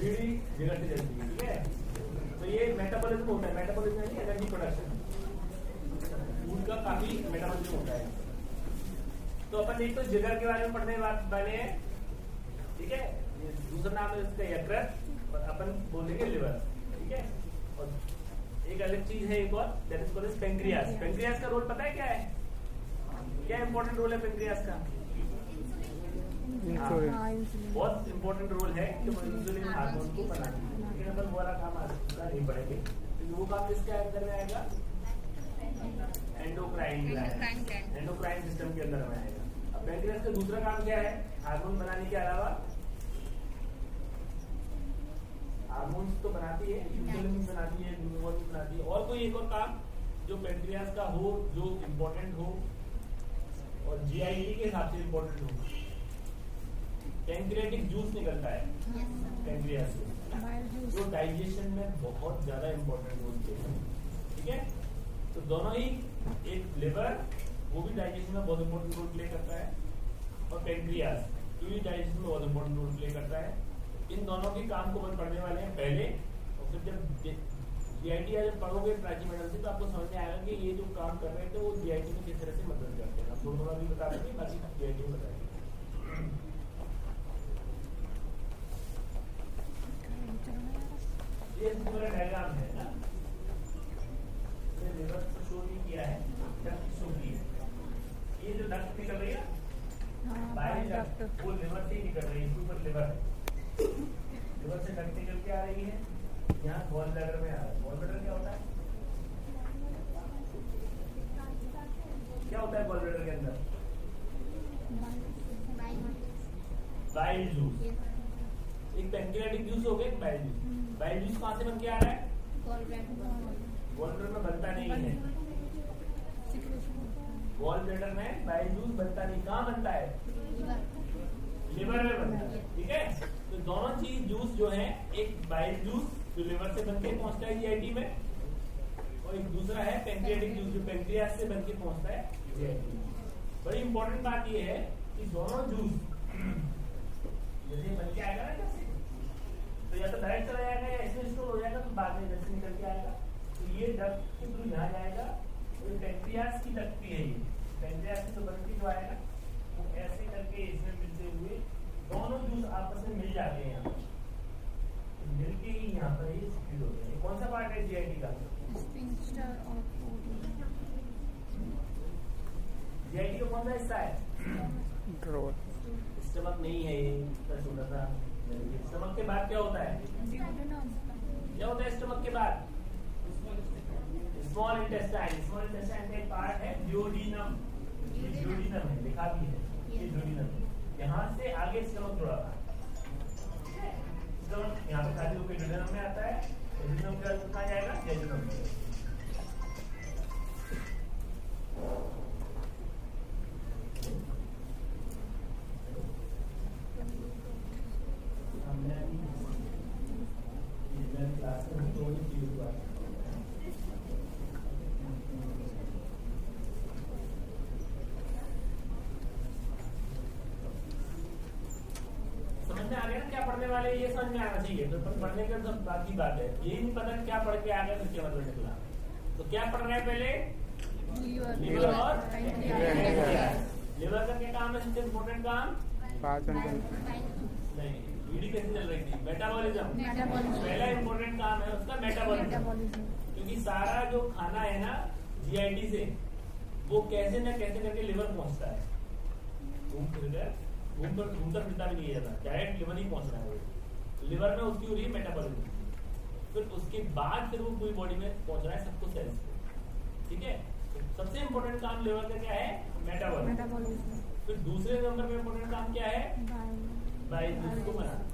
बीड़ी जिगर से जलती है, ठीक है। तो ये मेटाबॉलिज्म होता है, मेटाबॉलिज्म यानी एनर्जी प्रोडक्शन, फूड का काफी मेटाबॉलिज्म होता है। तो अपन एक तो जिगर के बारे में पढ़ने वाले हैं, ठीक है। दूसरा नाम है इसका यकृत और अपन बोलेंगे लिवर, ठीक है। और एक अलग चीज है एक और, that is called pancreas. Pancreas का रोल पता है क्या है? क्या इंपॉर्टेंट रोल है पेंक्रियास का? बहुत इंपॉर्टेंट रोल है कि इंसुलिन हार्मोन को बनाने में, लेकिन अपन वो वाला काम आज नहीं पड़ेंगे। तो वो काम किसके अंदर में आएगा? एंडोक्राइन सिस्टम के अंदर में आएगा। अब पेंक्रियास का दूसरा काम क्या है हार्मोन बनाने के अलावा? हार्मोन्स तो बनाती है, इंसुलिन भी बनाती है, ग्लूकोज भी बनाती है। और कोई एक और काम जो पेंक्रियास का हो, जो इम्पोर्टेंट हो और जीआईटी के हिसाब से इम्पोर्टेंट हो, पेंक्रियाटिक जूस निकलता है पेंक्रियास से, जो डाइजेशन में बहुत ज्यादा इम्पोर्टेंट रोल प्ले करता है, ठीक है। तो दोनों ही, एक लिवर वो भी डाइजेशन में बहुत इम्पोर्टेंट रोल प्ले करता है और पेंक्रियास ये भी डाइजेशन में बहुत इम्पोर्टेंट रोल प्ले करता है। इन दोनों के काम को अपन पढ़ने वाले हैं पहले, और फिर जब जीआईटी जब पढ़ोगे प्राची मैडम से तो आपको समझ में आएगा कि ये जो काम कर रहे थे वो जीआईटी में किस तरह से मदद करते हैं। आप थोड़ा भी बता देंगे, बाकी जीआईटी में बताएंगे। ये पूरा डायग्राम है ना, लिवर को शो नहीं किया है, डक्ट शो की है। ये जो डक्ट निकल रही है बाइल डक्ट, वो लिवर से ही निकल रही है, सुपर लिवर है। लिवर से डक्ट निकल के आ रही है, यहाँ गॉल ब्लैडर में आ रहा है। गॉल ब्लैडर क्या होता है? क्या होता है गॉल ब्लैडर के अंदर? बाइल जूस, एक पेंक्रियाटिक जूस हो गया, एक बाइल जूस। बाइल जूस कहाँ से बन के आ रहा है? गॉल ब्लैडर में बनता नहीं है, गॉल ब्लैडर में बाइल जूस बनता नहीं। कहाँ बनता है? लिवर में बनता है, ठीक है। तो दोनों चीज जूस जो है, एक बाइल जूस जो लिवर से बनके पहुंचता है जीआईटी में, और एक दूसरा है पेंक्रियाटिक जूस जो पेंक्रियास से बनके पहुंचता है जीआईटी में। बड़ी इंपॉर्टेंट बात यह है कि दोनों जूस जैसे बन के आएगा ना जैसे, तो या तो डायरेक्ट चला जाएगा या इसमें स्टोर हो जाएगा, तो बाद में जैसे निकल के आएगा। तो ये डक्ट के थ्रू यहाँ जाएगा, तो पेंक्रियास की डक्ट भी है। ये पेंक्रियास से तो बनके जो आएगा वो ऐसे करके इसमें मिलते हुए दोनों जूस आपस में मिल जाते हैं, यहाँ मिलके ही यहाँ पर ये स्पीड होते हैं। कौन सा पार्ट है जीआईटी का? जीआईटी का कौन सा हिस्सा है? स्टमक नहीं है, ये छोटा सा। स्टमक के बाद क्या होता है? क्या होता है स्टमक के बाद? Small intestine. स्मॉल इंटेस्टाइन का एक पार्ट है ड्यूोडेनम, ड्यूोडेनम है, लिखा भी है ये ड्यूोडेनम। यहाँ से आगे स्टमक जुड़ा हुआ है, स्टमक यहाँ पे खाली होकर ड्यूोडेनम में आता है। ड्यूोडेनम के बाद कहाँ जाएगा? जेजुनम। क्लास में समझ में आ गया ना क्या पढ़ने वाले, ये समझ में आना चाहिए। तो पढ़ने के सब बाकी बात है, ये नहीं पता क्या पढ़ के आ गया तो क्या मतलब निकला। तो क्या पढ़ रहे हैं पहले? लिवर और लिवर का क्या काम है? सबसे इम्पोर्टेंट काम नहीं, बीड़ी कैसे चल रही थी? मेटाबॉलिज्म। पहला इम्पोर्टेंट काम है उसका मेटाबॉलिज्म, क्योंकि सारा जो खाना है ना जीआईटी से, वो कैसे न कैसे करके लिवर पहुंचता है। घूमता फिरता भी नहीं जाता, डायरेक्ट लिवर ही पहुंच रहा है। लिवर में उसकी हो रही है मेटाबॉलिज्म, फिर उसके बाद फिर वो पूरी बॉडी में पहुंच रहा है सबको सेल्स को, ठीक है। सबसे इम्पोर्टेंट काम लिवर का क्या है? मेटाबॉलिज्म। फिर दूसरे नंबर पे इम्पोर्टेंट काम क्या है? बाइल जूस को बनाना।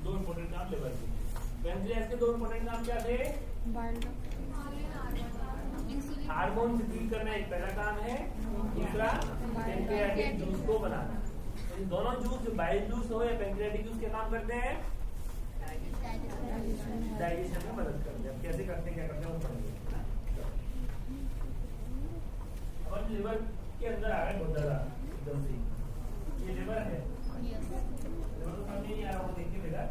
दो इम्पोर्टेंट काम लिवर के। पेंक्रियास के दो इम्पोर्टेंट काम क्या थे? हार्मोन सिक्रीट करना एक पहला काम है, दूसरा पेंक्रियाटिक जूस को बनाना। इन दोनों जूस, बाइल जूस हो या पेंक्रियाटिक जूस, के काम करते हैं डाइजेशन में मदद करते हैं। कैसे करते हैं, क्या करते हैं वो पढ़ेंगे। और लिवर के अंदर आ गए बहुत ज्यादा एकदम से, ये लिवर है। लिवर तो समझ नहीं आ रहा, वो देखिए बेटा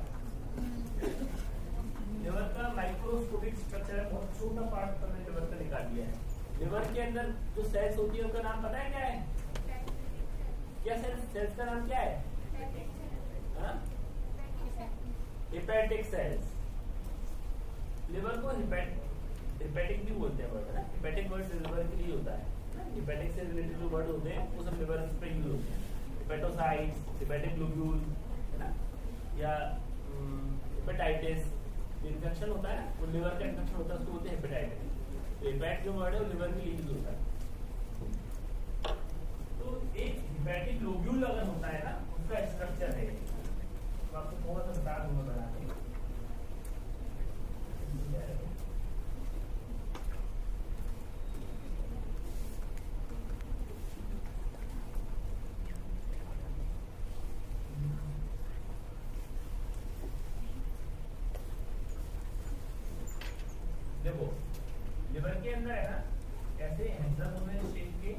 माइक्रोस्कोपिक स्ट्रक्चर है, बहुत छोटा पार्ट हमने लिवर का निकाल लिया है। लिवर के अंदर जो सेल्स होती है उनका नाम पता है क्या है? क्या सेल्स का नाम क्या है? Hepatic sales. लिवर को हेपेटिक भी बोलते हैं वर्ड, है ना? हेपेटिक वर्ड लिवर के लिए होता है। हेपेटिक से रिलेटेड जो वर्ड होते हैं वो सब लिवर पे यूज होते हैं। हेपेटोसाइट्स, हेपेटिक ग्लोब्यूल, है ना, या हेपेटाइटिस इन्फेक्शन होता है ना, वो लिवर का इन्फेक्शन होता है, उसको बोलते हैं हेपेटाइटिस। तो हेपेट जो वर्ड है वो लिवर के लिए यूज होता है। तो एक हेपेटिक ग्लोब्यूल अगर होता है ना, उसका स्ट्रक्चर है, तो आपको थोड़ा सा बता दूंगा बना के। देखो लिवर के अंदर है ना, ऐसे हेक्सागोनल शेप के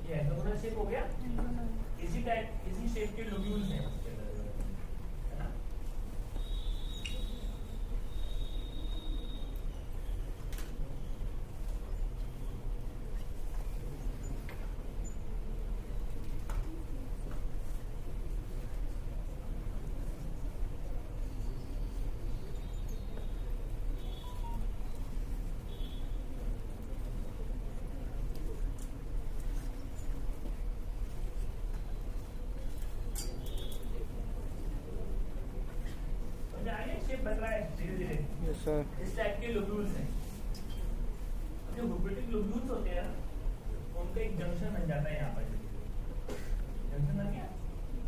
ये हेक्सागोनल शेप हो गया, इसी टाइप इसी शेप के लोब्यूल्स हैं उसके अंदर, है ना। शेप बन रहा है धीरे धीरे। Yes sir. इस टाइप के लोब्यूल्स हैं। जो हेपेटिक लोब्यूल्स होते हैं उनका एक जंक्शन बन जाता है यहाँ पर। जंक्शन बन गया,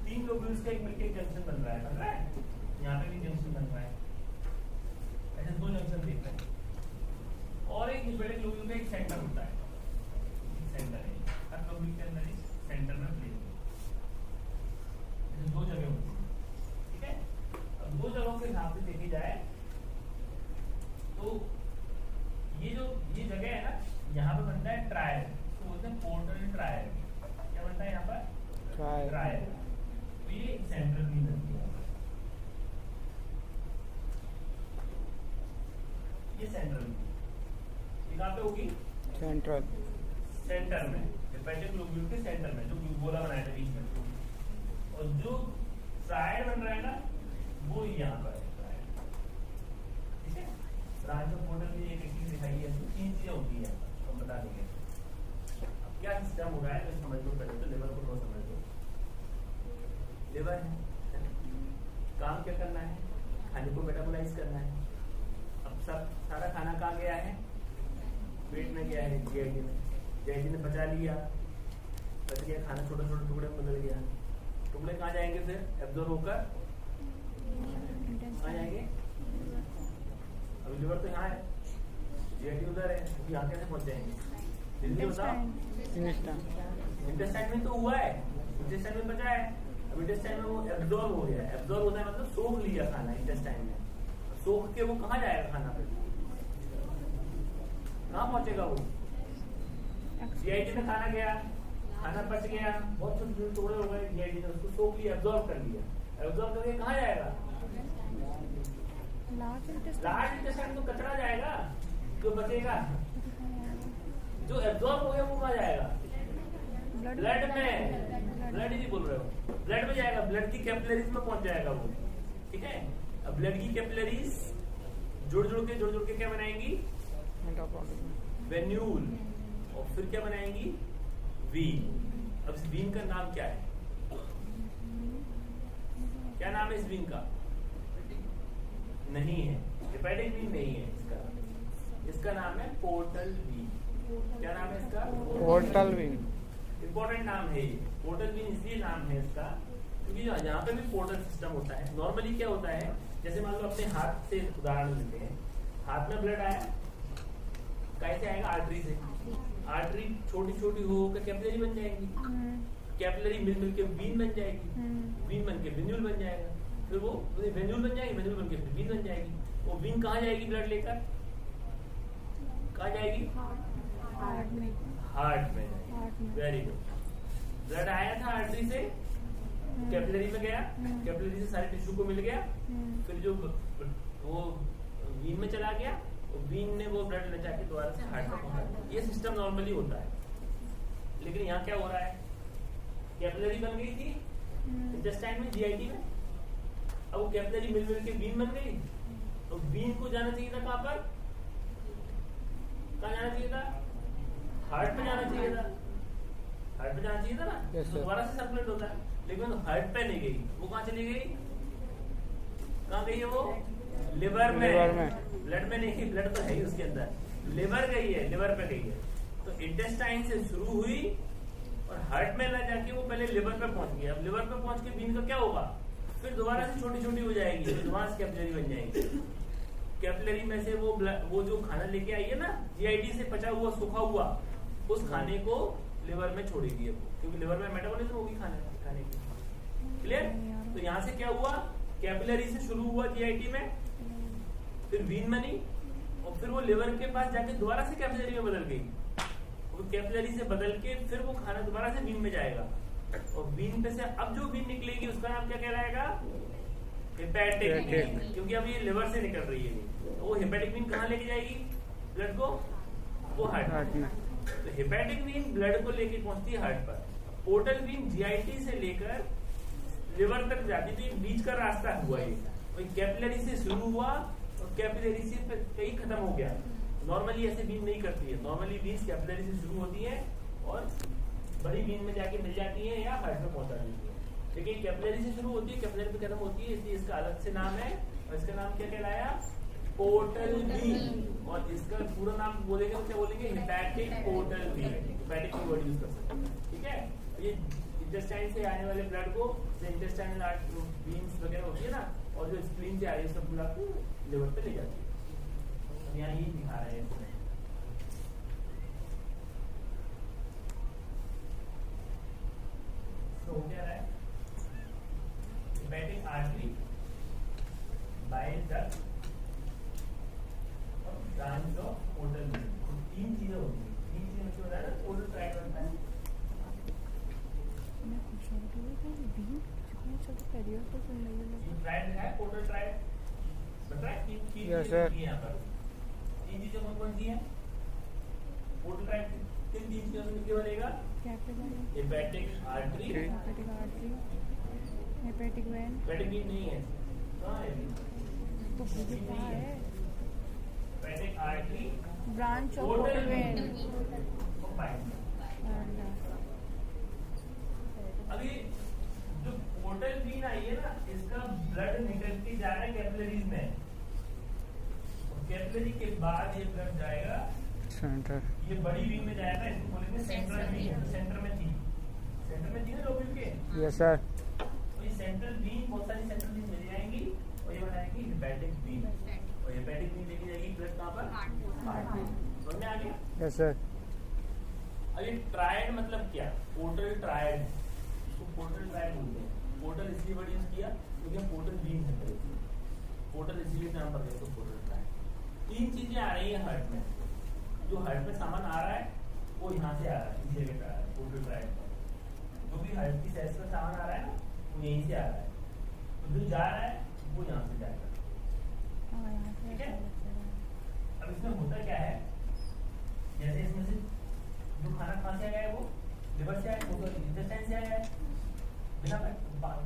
3 लोब्यूल्स का एक मिलकर जंक्शन बन रहा है, यहाँ पे भी जंक्शन बन रहा है, ऐसे 2 जंक्शन दिख रहे हैं। और एक हेपेटिक लोब्यूल का एक सेंटर होता है, सेंटर है हर लोब्यूल के अंदर सेंटर में प्लेस, 2 जगह होती है, ठीक है। अब 2 जगहों के हिसाब से देखी जाए तो ये जगह है ना, यहाँ पे बनता है ट्रायल, तो बोलते हैं पोर्टल ट्रायल। क्या बनता है यहाँ पर? ट्रायल। तो ये सेंट्रल वीन बनती है, ये सेंट्रल वीन, ये कहाँ पे होगी? सेंटर में, हेपेटिक लोब्यूल के सेंटर में, जो गोला बनाया था बीच में। और जो ट्रायल बन रहा है ना, वो यहाँ पर है, ठीक है। ब्रांच ऑफ पोर्टल में एक चीज दिखाई है, 3 चीजें होती है, हम बता देंगे। अब क्या सिस्टम हो रहा है तो समझ लो पहले, तो लिवर को थोड़ा समझ लो। लिवर है, काम क्या करना है? खाने को मेटाबोलाइज करना है। अब सारा खाना कहाँ गया है? पेट में गया है, जीआईटी में। जीआईटी ने पचा लिया, बच गया खाना, छोटे छोटे टुकड़े में बदल गया। टुकड़े कहाँ जाएंगे? फिर एब्जॉर्ब होकर कहाँ जाएंगे? अभी लिवर तो यहाँ है, जीआईटी उधर है, अभी यहाँ कैसे पहुँच जाएंगे? जल्दी बताओ। इंटेस्टाइन में तो हुआ है, इंटेस्टाइन में बचा है, अब इंटेस्टाइन में वो एब्जॉर्ब हो गया। एब्जॉर्ब होता है मतलब सोख लिया खाना इंटेस्टाइन में, सोख के वो कहाँ जाएगा खाना? पे कहाँ पहुँचेगा वो? जीआईटी में खाना गया, खाना बच गया, बहुत छोटे छोटे टुकड़े हो गए, जीआईटी ने उसको सोख लिया, एब्जॉर्ब कर लिया। एब्जॉर्ब करके कहाँ जाएगा? लार्ज इंटेस्टाइन तो कचरा जाएगा, जो बचेगा, जो एब्जॉर्ब हो गया वो कहाँ जाएगा? ब्लड में। ब्लड ही बोल रहे हो, ब्लड में जाएगा, ब्लड की कैपिलरीज में पहुंच जाएगा वो, ठीक है। अब ब्लड की कैपिलरीज जुड़ जुड़ के क्या बनाएंगी? वेन्यूल, और फिर क्या बनाएंगी? वीन। अब इस वीन का नाम क्या है? क्या नाम है इस वीन का? नहीं है, हेपेटिक वीन नहीं है इसका नाम है पोर्टल वीन। क्या नाम है इसका? Portal Wien. इंपॉर्टेंट नाम है ये। पोर्टल वीन इसलिए नाम है इसका क्योंकि यहाँ पे भी पोर्टल सिस्टम होता है। नॉर्मली क्या होता है, जैसे मान लो अपने हाथ से उदाहरण लेते हैं, हाथ में ब्लड आया, कैसे आएगा? आर्टरी से। आर्टरी छोटी छोटी होकर कैपिलरी बन जाएंगी, कैपिलरी मिल के वीन बन जाएगी, वीन बन के वेन्यूल बन जाएगा, फिर वो वेन्यूल बन जाएगी, वेन्यूल बन के फिर वीन बन जाएगी। वो वीन कहाँ जाएगी? ब्लड लेकर कहाँ जाएगी? हार्ट में। Very good. ब्लड आया था आर्टरी से, कैपिलरी में गया, कैपिलरी से सारे टिश्यू को मिल गया, फिर जो वो वीन में चला गया, वीन ने वो ब्लड ले जाके दोबारा से हार्ट में पहुंचा। ये सिस्टम नॉर्मली होता है। लेकिन यहाँ क्या हो रहा है, कैपिलरी बन गई थी इंटेस्टाइन में, जीआईटी में, अब वो कैपिलरी मिल मिल के वीन बन गई, तो वीन को जाना चाहिए था कहाँ पर, कहाँ जाना चाहिए था, हार्ट में जाना चाहिए था, हार्ट में जाना चाहिए था ना, तो दोबारा से सर्कुलेट होता है। लेकिन हार्ट पे नहीं गई, वो कहाँ चली गई, कहाँ गई है वो, लिवर में, ब्लड में नहीं, ब्लड तो है ही उसके अंदर, लिवर गई है, लिवर पे गई है। तो इंटेस्टाइन से शुरू हुई और हार्ट में ला जाके वो पहले लिवर पे पहुंच गई। अब लिवर पे पहुंच के वीन का क्या होगा, फिर दोबारा से छोटी छोटी हो जाएगी, फिर दोबारा से कैपिलरी बन जाएगी। कैपिलरी में से वो जो खाना लेके आई है ना, जीआईटी से पचा हुआ सूखा हुआ, उस खाने को लिवर में छोड़ेगी अब, क्योंकि लिवर में मेटाबॉलिज्म होगी खाने की। क्लियर? तो यहाँ से क्या हुआ, कैपिलरी से शुरू हुआ जीआईटी में, फिर वीन बनी, और फिर वो लिवर के पास जाके दोबारा से कैपिलरी में बदल गई, वो कैपिलरी से बदल के फिर वो खाना दोबारा से वीन में जाएगा, और वीन पे से अब जो वीन निकलेगी उसका नाम क्या कहलाएगा, हेपेटिक वीन, क्योंकि अब ये लिवर से निकल रही है। तो वो हेपेटिक वीन कहाँ लेके जाएगी ब्लड को, वो हार्ट में। तो हेपेटिक वीन ब्लड को लेके पहुंचती है हार्ट पर। पोर्टल वीन जीआईटी से लेकर लिवर तक जाती, तो ये बीच का रास्ता हुआ ये, कैपिलरी से शुरू हुआ और कैपिलरी से कहीं खत्म हो गया। नॉर्मली ऐसे वीन नहीं करती है, नॉर्मली वीन्स कैपिलरी से शुरू होती है और बड़ी वीन में जाके मिल जाती है या हार्ट में पहुंचा देती है। लेकिन कैपिलरी से शुरू होती है, कैपिलरी पे खत्म होती है, इसलिए इसका अलग से नाम है, और इसका नाम क्या कहलाया, पोर्टल वीन। और इसका पूरा नाम बोलेंगे तो क्या बोलेंगे, हेपेटिक पोर्टल वीन, हेपेटिक की वर्ड यूज कर सकते हैं। ठीक है, ये इंटेस्टाइन से आने वाले ब्लड को, इंटेस्टाइनल वीन्स वगैरह होती है ना, और जो स्प्लीन से आ रही है सब पूरा लिवर पे ले जाती है। यहाँ यही दिखा रहे हैं इसमें। तो क्या है, हेपेटिक आर्टरी, बाइल डक्ट और ब्रांच ऑफ पोर्टल वीन, तीन चीजें होती हैं। तीन चीजें में क्या होता है ना, पोर्टल ट्रैक्ट बनता है। ट्राइड है, पोर्टल ट्राइड बता है, तीन चीजें यहाँ पर, तीन चीजें कौन कौन सी हैं, पोर्टल ट्राइड तीन चीजों से मिलकर बनेगा, hepatic artery, hepatic vein, hepatic vein नहीं है, कहाँ है तो क्या है, hepatic artery, branch of portal vein. अभी जो पोर्टल वीन आई है ना, इसका ब्लड निकल के जा रहा है कैपिलरीज में, और कैपिलरी के बाद ये ब्लड जाएगा सेंटर, ये बड़ी वीन में जाएगा, इसको बोलेंगे सेंट्रल वीन। सेंटर में थी ना लोब्यूल के, यस सर। तो ये सेंट्रल वीन, बहुत सारी सेंट्रल वीन मिल जाएंगी और ये बनाएगी हेपेटिक वीन, और हेपेटिक वीन लेके जाएगी ब्लड कहाँ पर, हार्ट में। समझ में आ गया? Yes sir. अब ये ट्रायड मतलब क्या, पोर्टल ट्रायड, इसको पोर्टल ट्रायड बोलते हैं। पोर्टल इसलिए वर्ड यूज किया क्योंकि हम पोर्टल वीन है, पोर्टल इसलिए नाम पर गए तो पोर्टल ट्रायड। तीन चीजें आ रही है हार्ट में, जो हार्ट में सामान आ रहा है वो यहाँ से आ रहा है, इस जगह पे आ रहा है पोर्टल ट्रायड पर। जो भी हार्ट की सेल्स में सामान आ रहा है ना, वो यहीं से आ रहा है, तो जो जा रहा है वो यहाँ से जाएगा। ठीक है, अब इसमें होता क्या है, जैसे इसमें से जो खाना कहाँ से आया है, वो लिवर से आया है, वो तो इंटेस्टाइन से आया है, बिना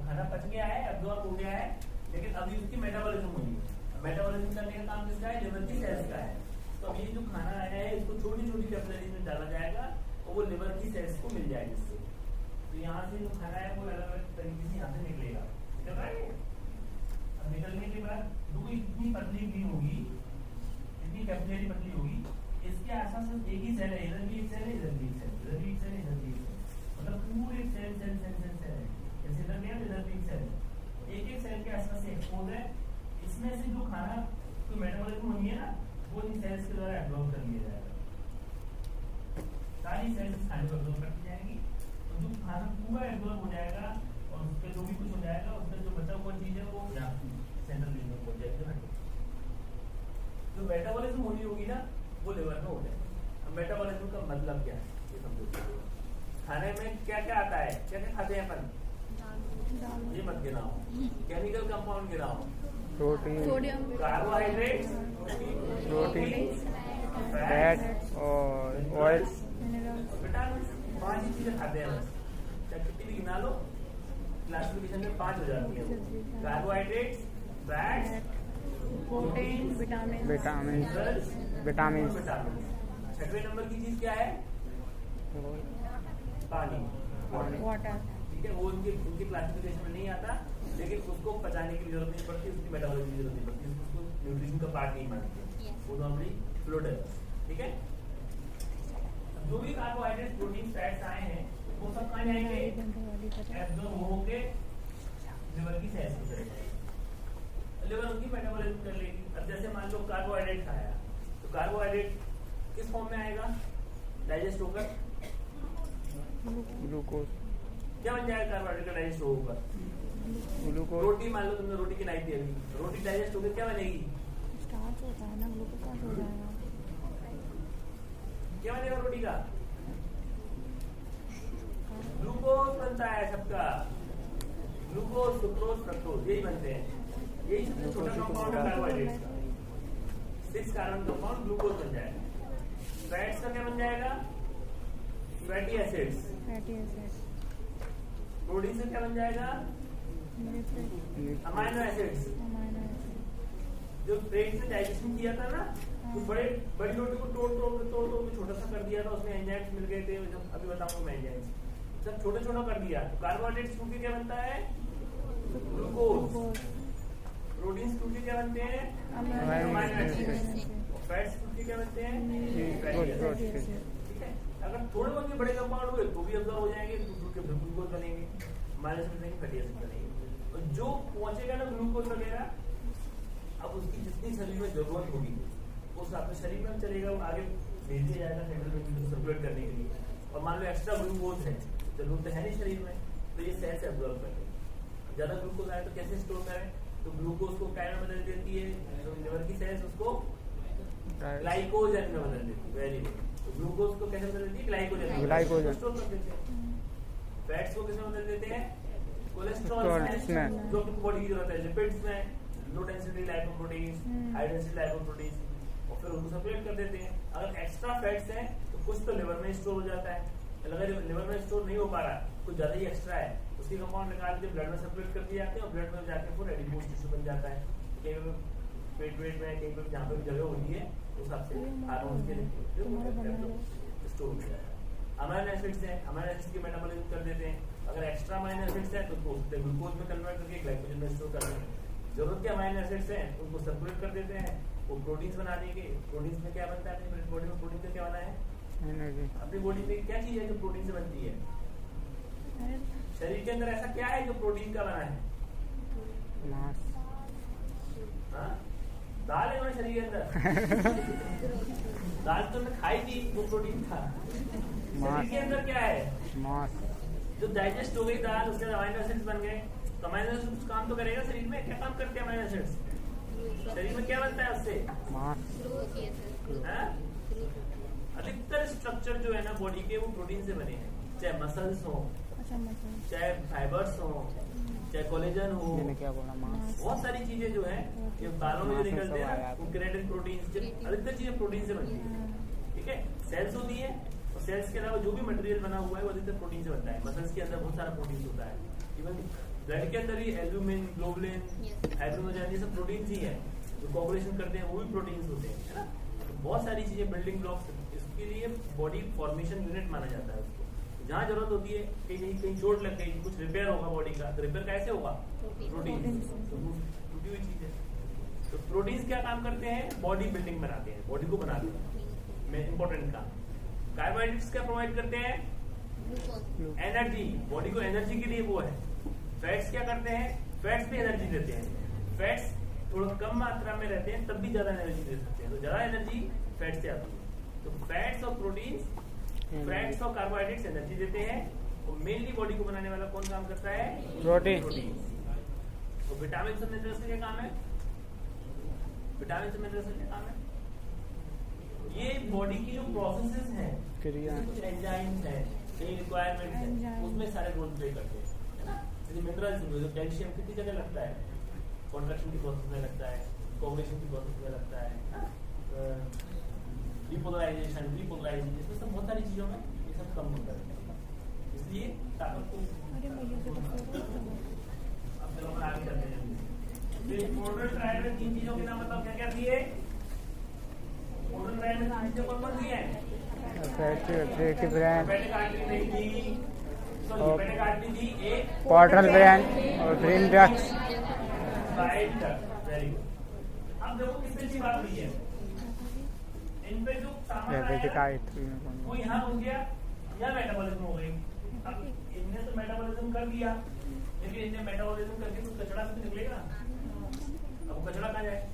खाना पच गया है, अब्जॉर्ब हो गया है, लेकिन अभी उसकी मेटाबॉलिज्म हुई है। मेटाबॉलिज्म करने का काम किसका है, लिवर की सेल्स का है। तो अब ये जो खाना आया है इसको छोटी छोटी कैपिलरीज में डाला जाएगा और वो लिवर की सेल्स को मिल जाएगी इससे। तो यहाँ से जो खाना है वो अलग अलग तरीके से यहाँ से निकलेगा, निकल रहा है। अब निकलने के बाद जो इतनी पतली भी होगी, इतनी कैपिलरी पतली होगी, इसके आसपास एक ही सेल है, इधर भी एक सेल है, इधर भी एक सेल, इधर भी एक सेल, इधर भी एक सेल, मतलब पूरे cell cell cell cell cell है। जैसे इधर भी है, इधर भी एक सेल है, एक एक सेल के आसपास एक्सपोज है। इसमें से जो खाना तो मेटाबॉलिज्म होनी है ना, वो इन सेल्स के द्वारा एब्जॉर्ब कर लिया जाएगा। सारी सेल्स खाने को एब्जॉर्ब करती जाएंगी, तो जो खाना पूरा एब्जॉर्ब हो जाएगा और उस पर जो भी कुछ हो जाएगा, उसमें जो बचा हुआ चीज है वो यहाँ सेंट्रल रीजन में पहुंच जाएगी। जो मेटाबॉलिज्म होनी होगी ना, वो लिवर में हो जाएगा। अब मेटाबॉलिज्म का मतलब क्या है ये समझो। खाने में क्या क्या आता है, क्या क्या खाते हैं अपन? ये मत गिनाओ, केमिकल कंपाउंड गिनाओ। Protein, sodium, carbohydrate, protein, fat और ऑयल, मिनरल्स, विटामिन, 5 ही चीजें खाते हैं बस। चाहे कितनी भी गिना लो, क्लासिफिकेशन में 5 हो जाती है। Carbohydrates, fat, protein, vitamin, vitamin, vitamin, छठवें नंबर की चीज क्या है? पानी, वाटर, ठीक है। वो उनकी क्लासिफिकेशन में नहीं आता, लेकिन उसको पचाने की जरूरत नहीं पड़ती, उसकी मेटाबॉलिज्म की जरूरत नहीं पड़ती, उसको न्यूट्रिशन का पार्ट नहीं मानते, वो नॉर्मली फ्लूइड है, ठीक है। जो भी कार्बोहाइड्रेट, प्रोटीन, फैट्स आए हैं वो सब कहाँ जाएंगे? एब्जॉर्ब होके लिवर की सेल्स में चले जाएंगे, लिवर उनकी मेटाबॉलिज्म कर लेगी। अब जैसे मान लो कार्बोहाइड्रेट खाया, तो कार्बोहाइड्रेट किस फॉर्म में आएगा? डाइजेस्ट होकर ग्लूकोज, क्या बन जाएगा? कार्बोहाइड्रेट का डाइजेस्ट होकर ग्लूकोज, रोटी, मान लो तुमने रोटी की नाइट दी अभी, रोटी डाइजेस्ट होकर क्या बनेगी? स्टार्च होता है ना, ग्लूकोज हो जाएगा। क्या बनेगा रोटी का? ग्लूकोज बनता है सबका, ग्लूकोज, सुक्रोज, फ्रक्टोज, यही बनते हैं। यही सबसे छोटा कंपाउंड है कार्बोहाइड्रेट का। 6 कार्बन कंपाउंड ग्लूकोज बन जाएगा। फैट्स का क्या बन जाएगा? Fatty acids. Fatty acids, protein से क्या बन जाएगा? Amino acids. अमाइनो एसिड, जो ब्रेन से डाइजेशन किया था ना, तो बड़ी रोटी को तोड़ के छोटा सा कर दिया था, उसमें एंजाइम्स मिल गए थे, अभी बताऊंगा मैं एंजाइम्स। सब छोटा कर दिया, तो कार्बोहाइड्रेट्स टूट के क्या बनता है? ग्लूकोज। प्रोटीन्स टूट के क्या बनते हैं? Amino acids. फैट्स टूट के क्या बनते हैं? फैटी एसिड्स, ठीक है। अगर थोड़े बहुत भी बड़े कंपाउंड हुए तो भी अब्जॉर्ब हो जाएंगे, टूट के ग्लूकोज बनेंगे, अमाइनो एसिड बनेंगे, फैटी एसिड बनेंगे। और जो पहुंचेगा ना ग्लूकोज वगैरह, अब उसकी जितनी शरीर में जरूरत होगी उस आपके शरीर में चलेगा, वो आगे भेज दिया जाएगा सेंट्रल वेनिस सर्कुलेट करने के लिए। और मान लो एक्स्ट्रा ग्लूकोज है, जरूरत है नहीं शरीर में, तो ये सेल से अब्जॉर्ब कर लेंगे। ज्यादा ग्लूकोज आए तो कैसे स्टोर करें? तो ग्लूकोज को क्या में बदल देती है लिवर की सेल्स, उसको ग्लाइकोजन में बदल देती है। Very good. तो ग्लूकोज को कैसे बदल देती है? ग्लाइकोजन स्टोर कर देते हैं। फैट्स को किसमें बदल देते हैं? कोलेस्ट्रॉल में, जो बॉडी की जरूरत है। लिपिड्स में low density lipoproteins, high density lipoproteins, और फिर उनको सेपरेट कर देते हैं। अगर एक्स्ट्रा फैट्स हैं तो कुछ तो लिवर में स्टोर हो जाता है, अगर लिवर में स्टोर नहीं हो पा रहा, कुछ ज्यादा ही एक्स्ट्रा है, उसकी कंपाउंड निकाल के ब्लड में सेपरेट कर दिए जाते हैं, और ब्लड में जाके फिर एडिपोज टिश्यू बन जाता है। कहीं पे पेट में, कहीं पे जहाँ पे भी जगह होती है उस हिसाब से हार्मोन्स के स्टोर हो जाता है। अमाइनो एसिड्स हैं, अमाइनो एसिड्स की मेटाबॉलिज्म कर देते हैं। अगर एक्स्ट्रा अमाइनो एसिड्स हैं तो ग्लूकोज में कन्वर्ट करके ग्लाइकोजन में स्टोर कर देते हैं। जरूरत के अमाइनो एसिड्स हैं उनको सर्कुलेट कर देते हैं, वो प्रोटीन्स बना देंगे। प्रोटीन्स में क्या बनता है? अपनी बॉडी में प्रोटीन का क्या बना है? एनर्जी। अपनी बॉडी में क्या चीज है जो प्रोटीन से बनती है? शरीर के अंदर ऐसा क्या है जो प्रोटीन का बना है? मांस। हाँ? दाल है हमारे शरीर के अंदर। दाल तो हमने खाई थी, वो प्रोटीन था। शरीर के अंदर क्या है? मांस। जो डाइजेस्ट हो गई दाल, उससे अमाइनो एसिड्स बन गए, तो अमाइनो एसिड्स काम तो करेगा शरीर में। क्या काम करते हैं अमाइनो एसिड्स? शरीर में क्या बनता है उससे? अधिकतर स्ट्रक्चर जो है ना बॉडी के, वो प्रोटीन से बने हैं। चाहे मसल्स हो, चाहे फाइबर्स हो, चाहे कोलेजन हो, क्या बोला? मांस। बहुत सारी चीजें जो है ये बालों में जो निकलते हैं ना, वो केराटिन प्रोटीन, अधिकतर चीजें प्रोटीन से बनती है, ठीक है। सेल्स होती है, और सेल्स के अलावा जो भी मटेरियल बना हुआ है वो अधिकतर प्रोटीन से बनता है। मसल्स के अंदर बहुत सारा प्रोटीन होता है। इवन ब्लड के अंदर भी एल्ब्यूमिन, ग्लोबुलिन, हाइड्रोजन, ये सब प्रोटीन ही है। जो कोगुलेशन करते हैं वो भी प्रोटीन होते हैं, है ना। तो बहुत सारी चीजें, बिल्डिंग ब्लॉक्स, इसके लिए बॉडी फॉर्मेशन यूनिट माना जाता है उसको। जहाँ जरूरत होती है, कहीं चोट लग गई, कुछ रिपेयर होगा बॉडी का, तो रिपेयर कैसे होगा? प्रोटीन। टूटी हुई चीज है। तो प्रोटीन्स क्या काम करते हैं? बॉडी बिल्डिंग बनाते हैं, बॉडी को बनाते हैं, इंपॉर्टेंट काम। कार्बोहाइड्रेट्स क्या प्रोवाइड करते हैं? एनर्जी, बॉडी को एनर्जी के लिए वो है। फैट्स क्या करते हैं? फैट्स भी एनर्जी देते हैं। फैट्स थोड़ा कम मात्रा में रहते हैं तब भी ज्यादा एनर्जी दे सकते हैं, तो ज्यादा एनर्जी फैट्स से आती है। तो फैट्स और प्रोटीन्स, फैट्स और कार्बोहाइड्रेट्स एनर्जी देते हैं, और मेनली बॉडी को बनाने वाला कौन काम करता है? प्रोटीन। तो विटामिन और मिनरल्स का क्या काम है? विटामिन और मिनरल्स का क्या काम है? ये बॉडी की जो प्रोसेसेस हैं, क्रिया, कुछ एंजाइम्स हैं, कई रिक्वायरमेंट है, Enzyme. उसमें सारे रोल प्ले करते हैं, है ना? जैसे मिनरल्स में कैल्शियम कितनी जगह लगता है, कॉन्ट्रैक्शन की प्रोसेस में लगता है, कोगुलेशन की प्रोसेस में लगता है, डिपोलराइजेशन, रिपोलराइजेशन, इसमें सब बहुत सारी चीजों में ये सब कम होता है। इसलिए ताकत को अरे भैया से तो अब चलो हम आगे चलते हैं। ये पोर्टल ट्रायल में 3 चीजों के नाम बताओ, क्या क्या थी? पोर्टल ट्रायल में 3 चीजें कौन सी हैं? हेपेटिक ब्रेन, हेपेटिक आर्टरी नहीं थी, सॉरी हेपेटिक आर्टरी थी, एक पोर्टल ब्रेन और green ducts. Bile duct, very good. अब देखो कितनी सी बात हुई है, इन पे जो सामान हेपेटिक आया आर्टरी में वो यहाँ हो गया, यहाँ मेटाबॉलिज्म हो गई। अब इनने तो मेटाबॉलिज्म कर दिया, लेकिन इनने मेटाबॉलिज्म करके कुछ कचरा से निकलेगा। अब वो कचरा कहाँ जाए?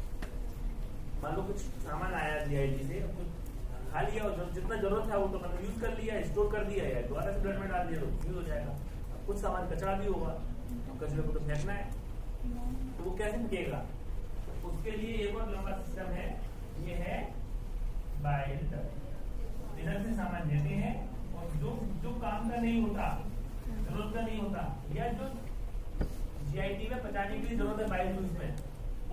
मान लो कुछ सामान आया जीआईटी से, कुछ खा लिया और जितना जरूरत था वो तो मतलब यूज कर लिया, स्टोर कर दिया है, दोबारा से ब्लड में डाल दिया तो यूज हो जाएगा। कुछ सामान कचरा भी होगा, कचरे को तो फेंकना है, तो वो कैसे फेंकेगा? उसके लिए एक और लंबा सिस्टम है, ये है बाइल डक्ट। इधर से सामान देते हैं और जो काम का नहीं होता, जरूरत का नहीं होता, या जो जीआईटी में पचाने के लिए जरूरत है बाइल जूस में,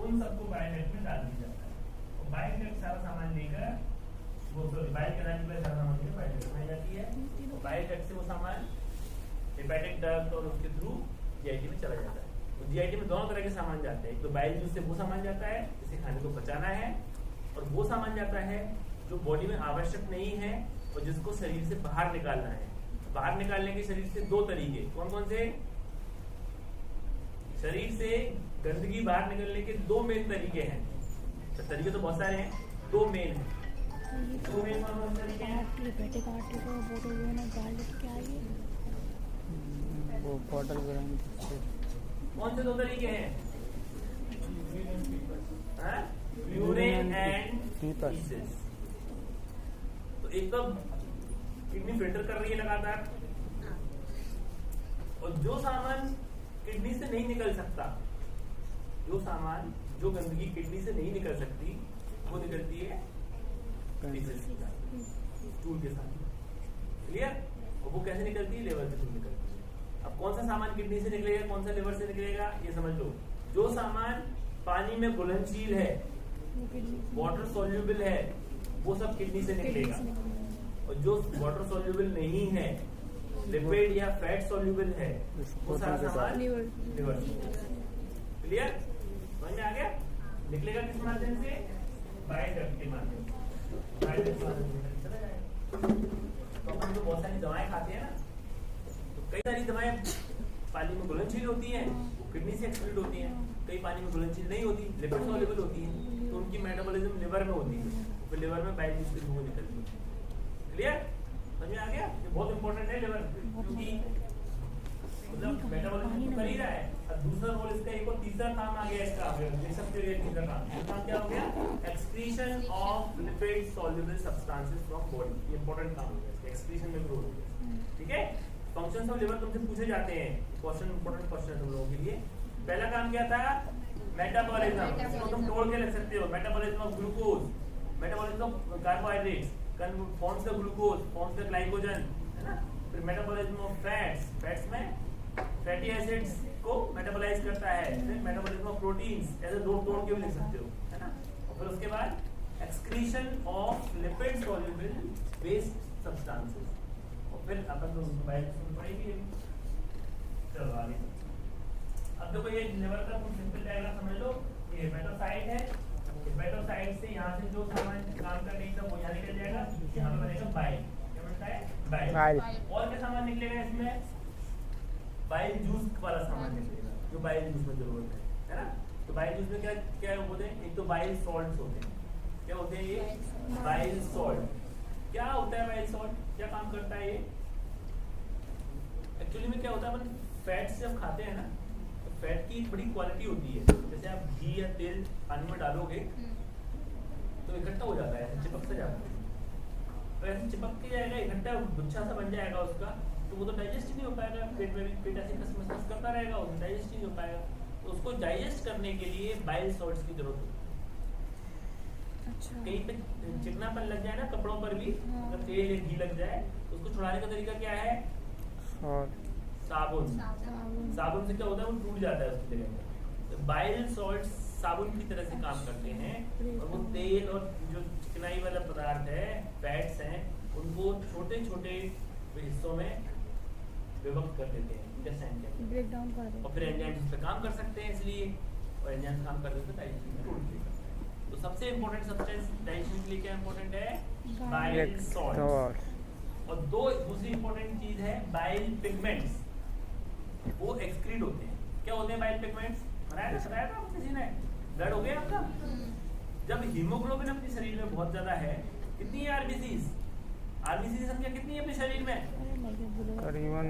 उन सबको बाइल डक्ट में डाल दिया जाता है। और बाइल डक्ट सारा सामान लेकर वो बाइल के लाने के लिए सारा सामान लेकर बाइल डक्ट में जाती है। और बाइल डक्ट से वो सामान हेपेटिक डक्ट और उसके थ्रू जीआईटी में चला जाता है। तो जीआईटी में दोनों तरह के सामान जाते हैं, तो बाइल जूस से वो सामान जाता है जिसे खाने को पचाना है, और वो सामान जाता है जो बॉडी में आवश्यक नहीं है और जिसको शरीर से बाहर निकालना है। बाहर निकालने के शरीर से 2 तरीके, कौन कौन से? शरीर से गंदगी बाहर निकलने के 2 मेन तरीके हैं। तो तरीके तो बहुत सारे हैं, 2 मेन हैं। 2 मेन कौन कौन से तरीके हैं? हेपेटिक आर्टरी को वो तो वो ना गार्लिक क्या है ये? वो पोर्टल ब्रेन। कौन से 2 तरीके हैं? Urine and faeces. तो एक तो किडनी फिल्टर कर रही है लगातार, और जो सामान किडनी से नहीं निकल सकता, जो सामान जो गंदगी किडनी से नहीं निकल सकती, वो निकलती है फीसेस के साथ, स्टूल के साथ। क्लियर? और वो कैसे निकलती है? लेवर के थ्रू निकलती है। अब कौन सा सामान किडनी से निकलेगा, कौन सा लिवर से निकलेगा, ये समझ लो। जो सामान पानी में घुलनशील है, वाटर सोल्यूबल है, वो सब किडनी से निकलेगा। और जो वाटर सोल्यूबल नहीं है, लिपिड या फैट सोल्यूबल है, वो सारा सामान लिवर से। क्लियर? समझ में आ गया? निकलेगा किस माध्यम से? बाइल डक्ट के माध्यम से। बाइल डक्ट के माध्यम से चला जाएगा। तो अपन तो बहुत सारी दवाएं खाते हैं ना, तो कई सारी दवाएं पानी में घुलनशील होती हैं, किडनी से एक्सक्रीट होती हैं, कई पानी में घुलनशील नहीं होती, लिपिड सॉल्युबल होती है, तो उनकी मेटाबॉलिज्म लिवर में होती है, फिर लिवर में बाइल जूस के थ्रू निकलती है। क्लियर? समझ में आ गया? ये बहुत इंपॉर्टेंट है लिवर, क्योंकि मतलब मेटाबॉलिज्म तो कर ही रहा है, और दूसरा रोल इसका एक और तीसरा काम आ गया इसका, देख सकते हो ये तीसरा काम क्या हो गया? Excretion of lipid soluble substances from body. ये इंपॉर्टेंट काम है, एक्सक्रीशन में रोल है। ठीक है? फंक्शंस ऑफ लिवर तुमसे पूछे जाते हैं, क्वेश्चन इंपॉर्टेंट क्वेश्चन है तुम लोगों के लिए। पहला काम क्या था? मेटाबॉलिज्म। इसको तुम तोड़ के लिख सकते हो, metabolism of glucose, metabolism of carbohydrates, forms the glucose, forms the glycogen, है ना? फिर मेटाबॉलिज्म ऑफ फैट्स, फैट्स में फैटी एसिड्स को मेटाबोलाइज करता है। फिर मेटाबॉलिज्म ऑफ प्रोटीन्स, ऐसे दो तोड़ के भी लिख सकते हो, है ना? और फिर उसके बाद excretion of lipid soluble waste substances, और फिर अपन तो पढ़ेंगे। चलो आगे। अब देखो ये लिवर का कुछ सिंपल डायग्राम समझ लो। ये हेपेटोसाइट है, हेपेटोसाइट से यहाँ से जो सामान काम का नहीं था वो यहाँ निकल जाएगा, यहाँ पे बनेगा बाइल। क्या बनता है? बाइल। और क्या सामान निकलेगा इसमें? बाइल जूस वाला सामान निकलेगा, जो बाइल जूस में जरूरत है ना? तो बाइल जूस में क्या क्या होते हैं? एक तो बाइल सॉल्ट्स होते हैं। क्या होते हैं ये? Bile salt. क्या होता है बाइल सॉल्ट? क्या काम करता है ये? एक्चुअली में क्या होता है, अपन फैट से जब खाते हैं ना, तो फैट की एक बड़ी क्वालिटी होती है। जैसे आप घी या तेल पानी में डालोगे तो इकट्ठा हो जाता है, चिपक से जाता है, तो ऐसे चिपक के जाएगा, इकट्ठा गुच्छा सा बन जाएगा उसका, तो वो तो डाइजेस्ट नहीं हो पाएगा, पेट में पेट ऐसे कसमस करता रहेगा, वो डाइजेस्ट नहीं हो पाएगा। तो उसको डाइजेस्ट करने के लिए बाइल सॉल्ट्स की जरूरत होती है अच्छा कहीं पे चिकनापन लग जाए ना कपड़ों पर भी, हाँ। अगर तेल या घी लग जाए तो उसको छुड़ाने का तरीका क्या है? और साबुन। साबुन साबुन से क्या होता है, वो टूट जाता है उसकी जगह पे। तो बाइल सॉल्ट्स साबुन की तरह से काम करते हैं और वो तेल और जो चिकनाई वाला पदार्थ है, फैट्स हैं, उनको छोटे छोटे हिस्सों में विभक्त कर देते हैं इंटेस्टाइन के अंदर, ब्रेक डाउन कर दो। और फिर एंजाइम्स उस पर काम कर सकते हैं, इसलिए और एंजाइम्स काम करते हैं तो डाइजेशन में रोल प्ले करता है। तो सबसे इम्पोर्टेंट सब्सटेंस डाइजेशन के लिए क्या इम्पोर्टेंट है? Bile salt. और और दूसरी इम्पोर्टेंट चीज है बाइल पिगमेंट्स, वो एक्सक्रीट होते हैं। क्या होते हैं बाइल पिगमेंट्स? बताया था आपको किसी ने? ब्लड हो गया आपका? जब हीमोग्लोबिन अपने शरीर में बहुत ज्यादा है, कितनी है आरबीसीज? आरबीसी की संख्या कितनी है अपने शरीर में? अरे नहीं बोलो। करीबन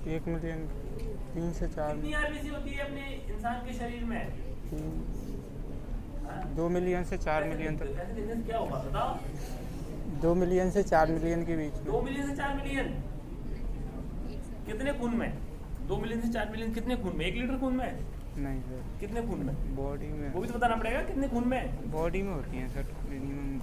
1 मिलियन 3 से 4 कितनी आरबीसी होती है अपने इंसान के शरीर में? 2 मिलियन से 4 मिलियन तक। ऐसे देखने से क्या होगा बताओ? 2 मिलियन से 4 मिलियन के बीच 2 में। मिलियन से 4 मिलियन कितने खून में? 2 मिलियन से 4 मिलियन कितने खून में? 1 लीटर खून में? नहीं सर, कितने खून में? बॉडी वो में, भी तो बताना पड़ेगा कितने खून में। बॉडी में होती हैं सर मिनिमम।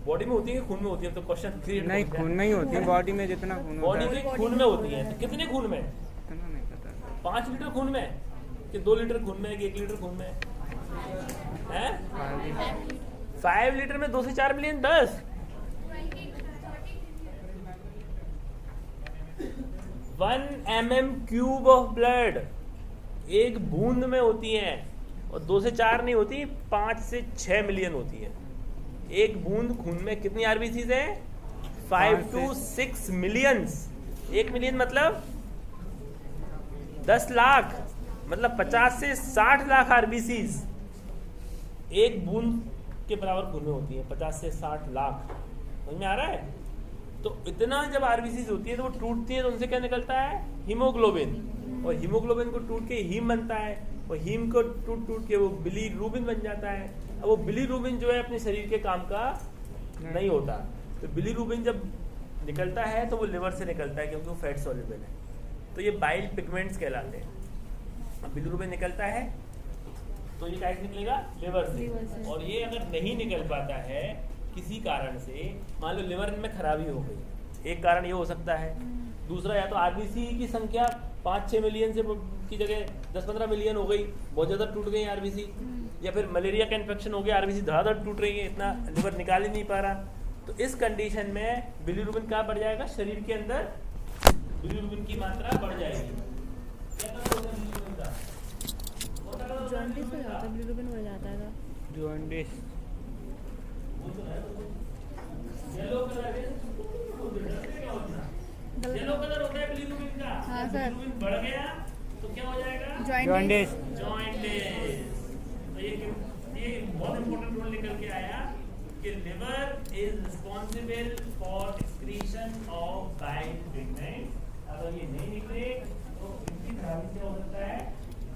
बॉडी में होती है कि खून में होती है? तो क्वेश्चन क्रिएट नहीं, खून में ही होती है, बॉडी में जितना खून होता बॉडी है में खून में होती है। तो कितने खून में? उतना नहीं पता सर। 5 लीटर खून में कि 2 लीटर खून में कि 1 लीटर खून में है? 5 लीटर में 2 से 4 million 10 1 mm cube of blood एक बूंद में होती है, और 2 से 4 नहीं होती, 5 से 6 मिलियन होती है। एक बूंद खून में कितनी आरबीसीज है? 5 to 6 मिलियंस। 1 मिलियन मतलब 10 लाख, मतलब 50 से 60 लाख आरबीसीज एक बूंद के बराबर खून में होती है। 50 से 60 लाख, समझ में आ रहा है? तो इतना जब आरबीसीज होती है तो वो टूटती है, तो उनसे क्या निकलता है? हीमोग्लोबिन। और हीमोग्लोबिन को टूट के हीम बनता है, और हीम को टूट टूट के वो बिलीरुबिन बन जाता है। अब वो बिलीरुबिन जो है अपने शरीर के काम का नहीं होता, तो बिलीरुबिन जब निकलता है तो वो लिवर से निकलता है, क्योंकि वो फैट सॉल्युबल है। तो ये बाइल पिगमेंट्स कहलाते हैं। अब बिलीरुबिन निकलता है तो ये कैसे निकलेगा? लिवर लिवर से। से। और ये अगर नहीं निकल पाता है किसी कारण से, मान लो लिवर में खराबी हो गई, एक कारण ये हो सकता है। दूसरा, या तो आरबीसी की संख्या 5-6 मिलियन से की जगह 10-15 मिलियन हो गई, बहुत ज़्यादा टूट गई आरबीसी, या फिर मलेरिया का इन्फेक्शन हो गया, आरबीसी धड़ाधड़ टूट रही है, इतना लिवर निकाल ही नहीं पा रहा। तो इस कंडीशन में बिलीरुबिन कहाँ बढ़ जाएगा? शरीर के अंदर बिलीरुबिन की मात्रा बढ़ जाएगी। क्या मतलब होता है बिलीरुबिन का? होता है जॉन्डिस हो जाता है, बिलीरुबिन बढ़ जाता है। जॉन्डिस। येलो कलर है, क्या होता है? येलो कलर होता है बिलीरुबिन का। हाँ, जब सर। बिलीरुबिन बढ़ गया तो क्या हो जाएगा? जॉन्डिस। जॉइंटिस। तो ये बहुत इंपॉर्टेंट रोल निकल के आया कि liver is responsible for excretion of bile pigments. अगर ये नहीं निकले तो इनकी खराबी से हो सकता है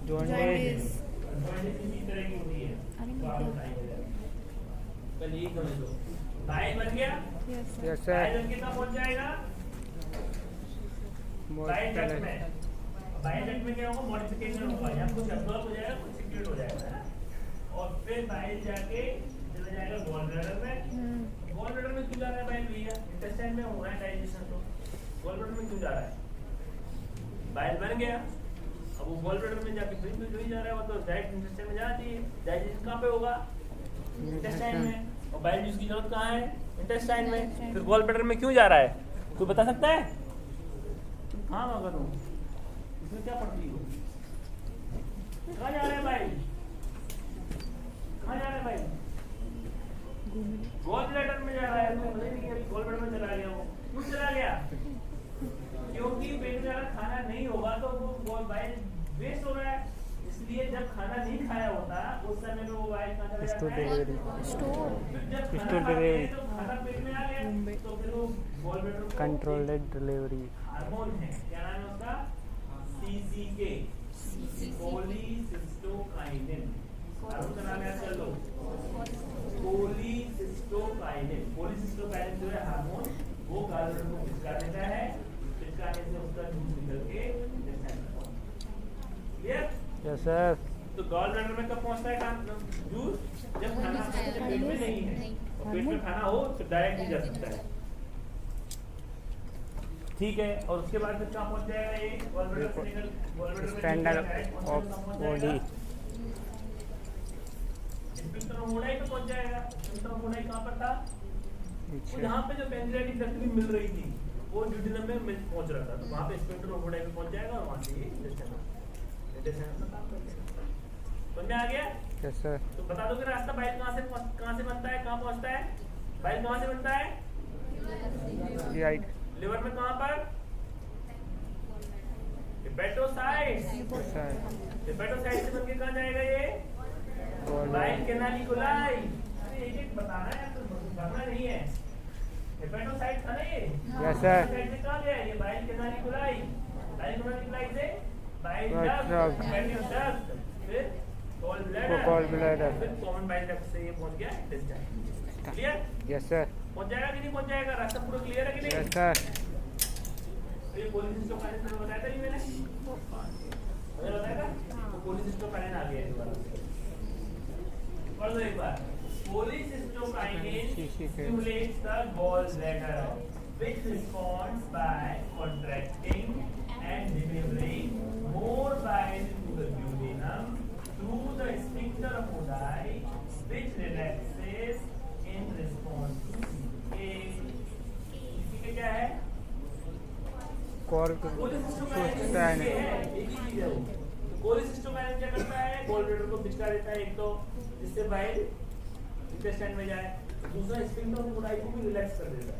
जॉन्डिस। जॉइंटिस इसी तरह की होती है। अरे तो आप मतलब। बताइए, पहले ये समझ लो, बाइल बन गया, यस यस बाइल सर। बन के कहाँ पहुंच जाएगा? बाइल डक्ट में। बाइल डक्ट में क्या होगा? मॉडिफिकेशन होगा, या कुछ अब्जॉर्ब हो जाएगा, कुछ सिक्रेट हो जाएगा, है ना? और फिर बाइल जाके चला जाएगा गॉल ब्लैडर में। गॉल ब्लैडर में क्यों जा रहा है बाइल भैया? इंटेस्टाइन में हो रहा है डाइजेशन, तो गॉल ब्लैडर में क्यों जा रहा है? बाइल बन गया, अब वो गॉल ब्लैडर में जाके फिर क्यों जा रहा है? वो तो डायरेक्ट इंटेस्टाइन में जाना चाहिए। डाइजेशन कहाँ पे होगा? इंटेस्टाइन में। और बाइल जूस की जरूरत कहाँ है? इंटेस्टाइन में। फिर गॉल ब्लैडर में क्यों जा रहा है? कोई बता सकता है? हाँ मगर इसमें क्या पड़ती हो? कहाँ जा रहा है बाइल? कहाँ जा रहा है बाइल? गॉल ब्लैडर में जा रहा है। तो पता ही नहीं, अभी गॉल ब्लैडर में चला गया वो। क्यों चला गया? क्योंकि पेट में अगर खाना नहीं होगा तो वो गॉल बाइल वेस्ट हो रहा है। इसलिए जब खाना नहीं खाया होता उस समय में वो बाइल कहाँ चला जाता है? स्टोर। फिर जब स्टोर खाना खाते हैं डिलीवरी। तो खाना पेट में आ गया, तो फिर वो गॉल ब्लैडर को कंट्रोल्ड डिलीवरी। हार्मोन है, क्या नाम है उसका? CCK, cholecystokinin. हार्मोन का नाम याद कर लो, कोलिसिस्टोकाइनिन। कोलिसिस्टोकाइनिन जो है हार्मोन, वो गॉल ब्लैडर को खिसका देता है, खिसकाने से उसका जूस निकल के इंटेस्टाइन में पहुंचता है। क्लियर? Yes sir. तो गॉल ब्लैडर में कब पहुंचता है जूस? जब खाना पेट में नहीं है और पेट में खाना हो तो डायरेक्ट नहीं जा सकता है। ठीक है, और उसके बाद फिर कहाँ पहुंच जाएगा ये गॉलब्लैडर से निकल gallbladder standard of body sphincter of Monnaie पे पहुंच जाएगा। स्फिंक्टर ऑफ मोनाई कहाँ पर था? पीछे जहाँ पे जो पैंक्रियाटिक डक्ट भी मिल रही थी वो ड्यूडेनम में पहुंच रहा था, तो वहाँ पे स्फिंक्टर ऑफ मोनाई पे पहुंच जाएगा और वहाँ से ये इंटेस्टाइन में काम कर देगा। समझ में आ गया? Yes sir. तो बता दो कि रास्ता बाइल कहाँ से बनता है, कहाँ पहुँचता है? बाइल कहाँ से बनता है? राइट लिवर में कहाँ पर? हेपेटोसाइट्स। हेपेटोसाइट्स से बनके कहाँ जाएगा ये? बाइल कैनालिकुलाई। अरे एक बताना है, तो भरना नहीं है। हेपेटोसाइट था ना ये? Yes sir. हेपेटोसाइट से कहाँ गया ये? बाइल कैनालिकुलाई। बाइल कैनालिकुलाई से bile duct, duct, hepatic duct, फिर गॉल ब्लैडर, फिर कॉमन बाइल डक्ट से ये पहुंच गया इंटेस्टाइन। क्लियर? Yes sir. पहुंच जाएगा कि नहीं पहुंच जाएगा? रास्ता पूरा क्लियर है कि नहीं? Yes sir. तो ये कोलिसिस्टोकाइनेस में बताया था नहीं मैंने? मुझे बताया था? तो कोलिसिस्टोकाइनेस आ गया है दोबारा से। पढ़ दो एक बार। Cholecystokinin stimulates the gallbladder, which responds by contracting and delivering more bile to the duodenum through the sphincter of Oddi, which relaxes in response to CK. CK क्या है? कोलिसिस्टोकाइनेस एक ही चीज है वो। तो कोलिसिस्टोकाइनेस क्या करता है? गॉलब्लैडर को पिचका देता है एक तो, जिससे बाइल इंटेस्टाइन में जाए, दूसरा स्फिंक्टर ऑफ ओडाई को भी रिलैक्स कर देता है,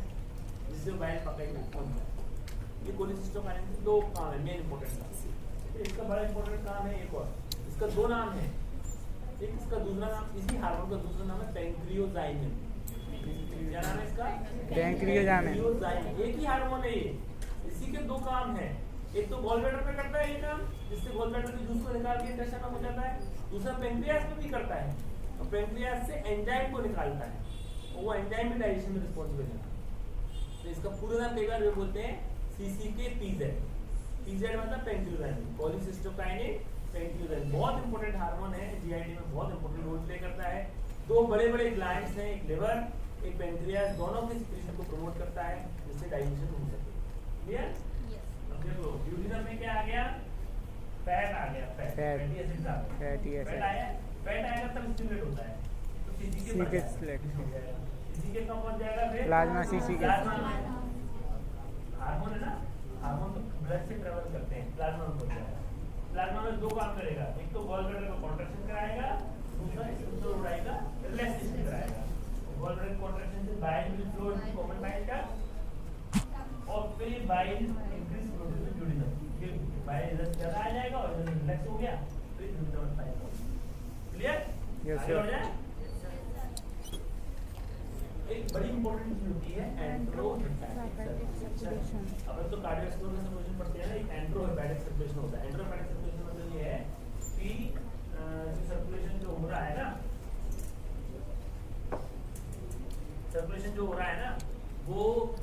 जिससे बाइल पकड़ में पहुंच जाए। ये कोलिसिस्टोकाइनेस के दो काम है, मेन इंपॉर्टेंट काम। इसका बड़ा इंपॉर्टेंट काम है एक और, इसका दो नाम है। एक इसका दूसरा नाम, इसी हार्मोन का दूसरा नाम है पैंक्रियोजाइनिन। क्या नाम है इसका? पैंक्रियोजाइनिन। एक ही हार्मोन है ये, इसी के दो काम है। एक तो गॉलब्लैडर पे करता है ये काम, जिससे गॉलब्लैडर के जूस को निकाल के इंटेस्टाइन में पहुंचाता है। दूसरा पैंक्रियास में भी करता है, और पैंक्रियास से एंजाइम को निकालता है, और वो एंजाइम भी डाइजेशन में रिस्पॉन्सिबल है। तो इसका पूरा नाम कई बार वे बोलते हैं CCK-PZ। PZ मतलब पैंक्रियोजाइनिन, कोलिसिस्टोकाइनिन पैंक्रियोजाइनिन। बहुत इंपॉर्टेंट हार्मोन है, जीआईटी में बहुत इंपॉर्टेंट रोल प्ले करता है। दो बड़े बड़े ग्लैंड्स हैं, एक लिवर एक पैंक्रियास, दोनों के सिक्रीशन को प्रमोट करता है, जिससे डाइजेशन हो सके। क्लियर? अब देखो ड्यूडेनम में क्या आ गया? फैट आ गया, फैटी एसिड आ गया। फैट आया, फैट आएगा तब स्टिमुलेट होता है, तो सीसीके बढ़ जाएगा। सीसीके कब पहुंच जाएगा? फिर प्लाज्मा सीसीके। हार्मोन है ना, हार्मोन तो ब्लड से ट्रेवल करते हैं, प्लाज्मा में पहुंच जाएगा। प्लाज्मा में दो काम करेगा, एक तो गॉलब्लैडर को कॉन्ट्रैक्शन कराएगा, दूसरा स्फिंक्टर ओडाई का रिलैक्सेशन कराएगा। गॉलब्लैडर कॉन्ट्रैक्शन से bile will flow into common bile duct, और फिर bile increase flow to duodenum. फिर बाइल इधर से ज्यादा आ जाएगा और इधर रिलैक्स हो गया, फिर duodenum bile. Clear? Yes sir. एक बड़ी इंपॉर्टेंट चीज होती है एंट्रोहेपेटिक सर्कुलेशन। अब तो कार्डियोवैस्कुलर सर्कुलेशन पढ़ते हैं ना, एक एंट्रोहेपेटिक सर्कुलेशन होता है। एंट्रोहेपेटिक सर्कुलेशन मतलब ये है कि सर्कुलेशन जो हो रहा है ना, सर्कुलेशन जो हो रहा है ना, वो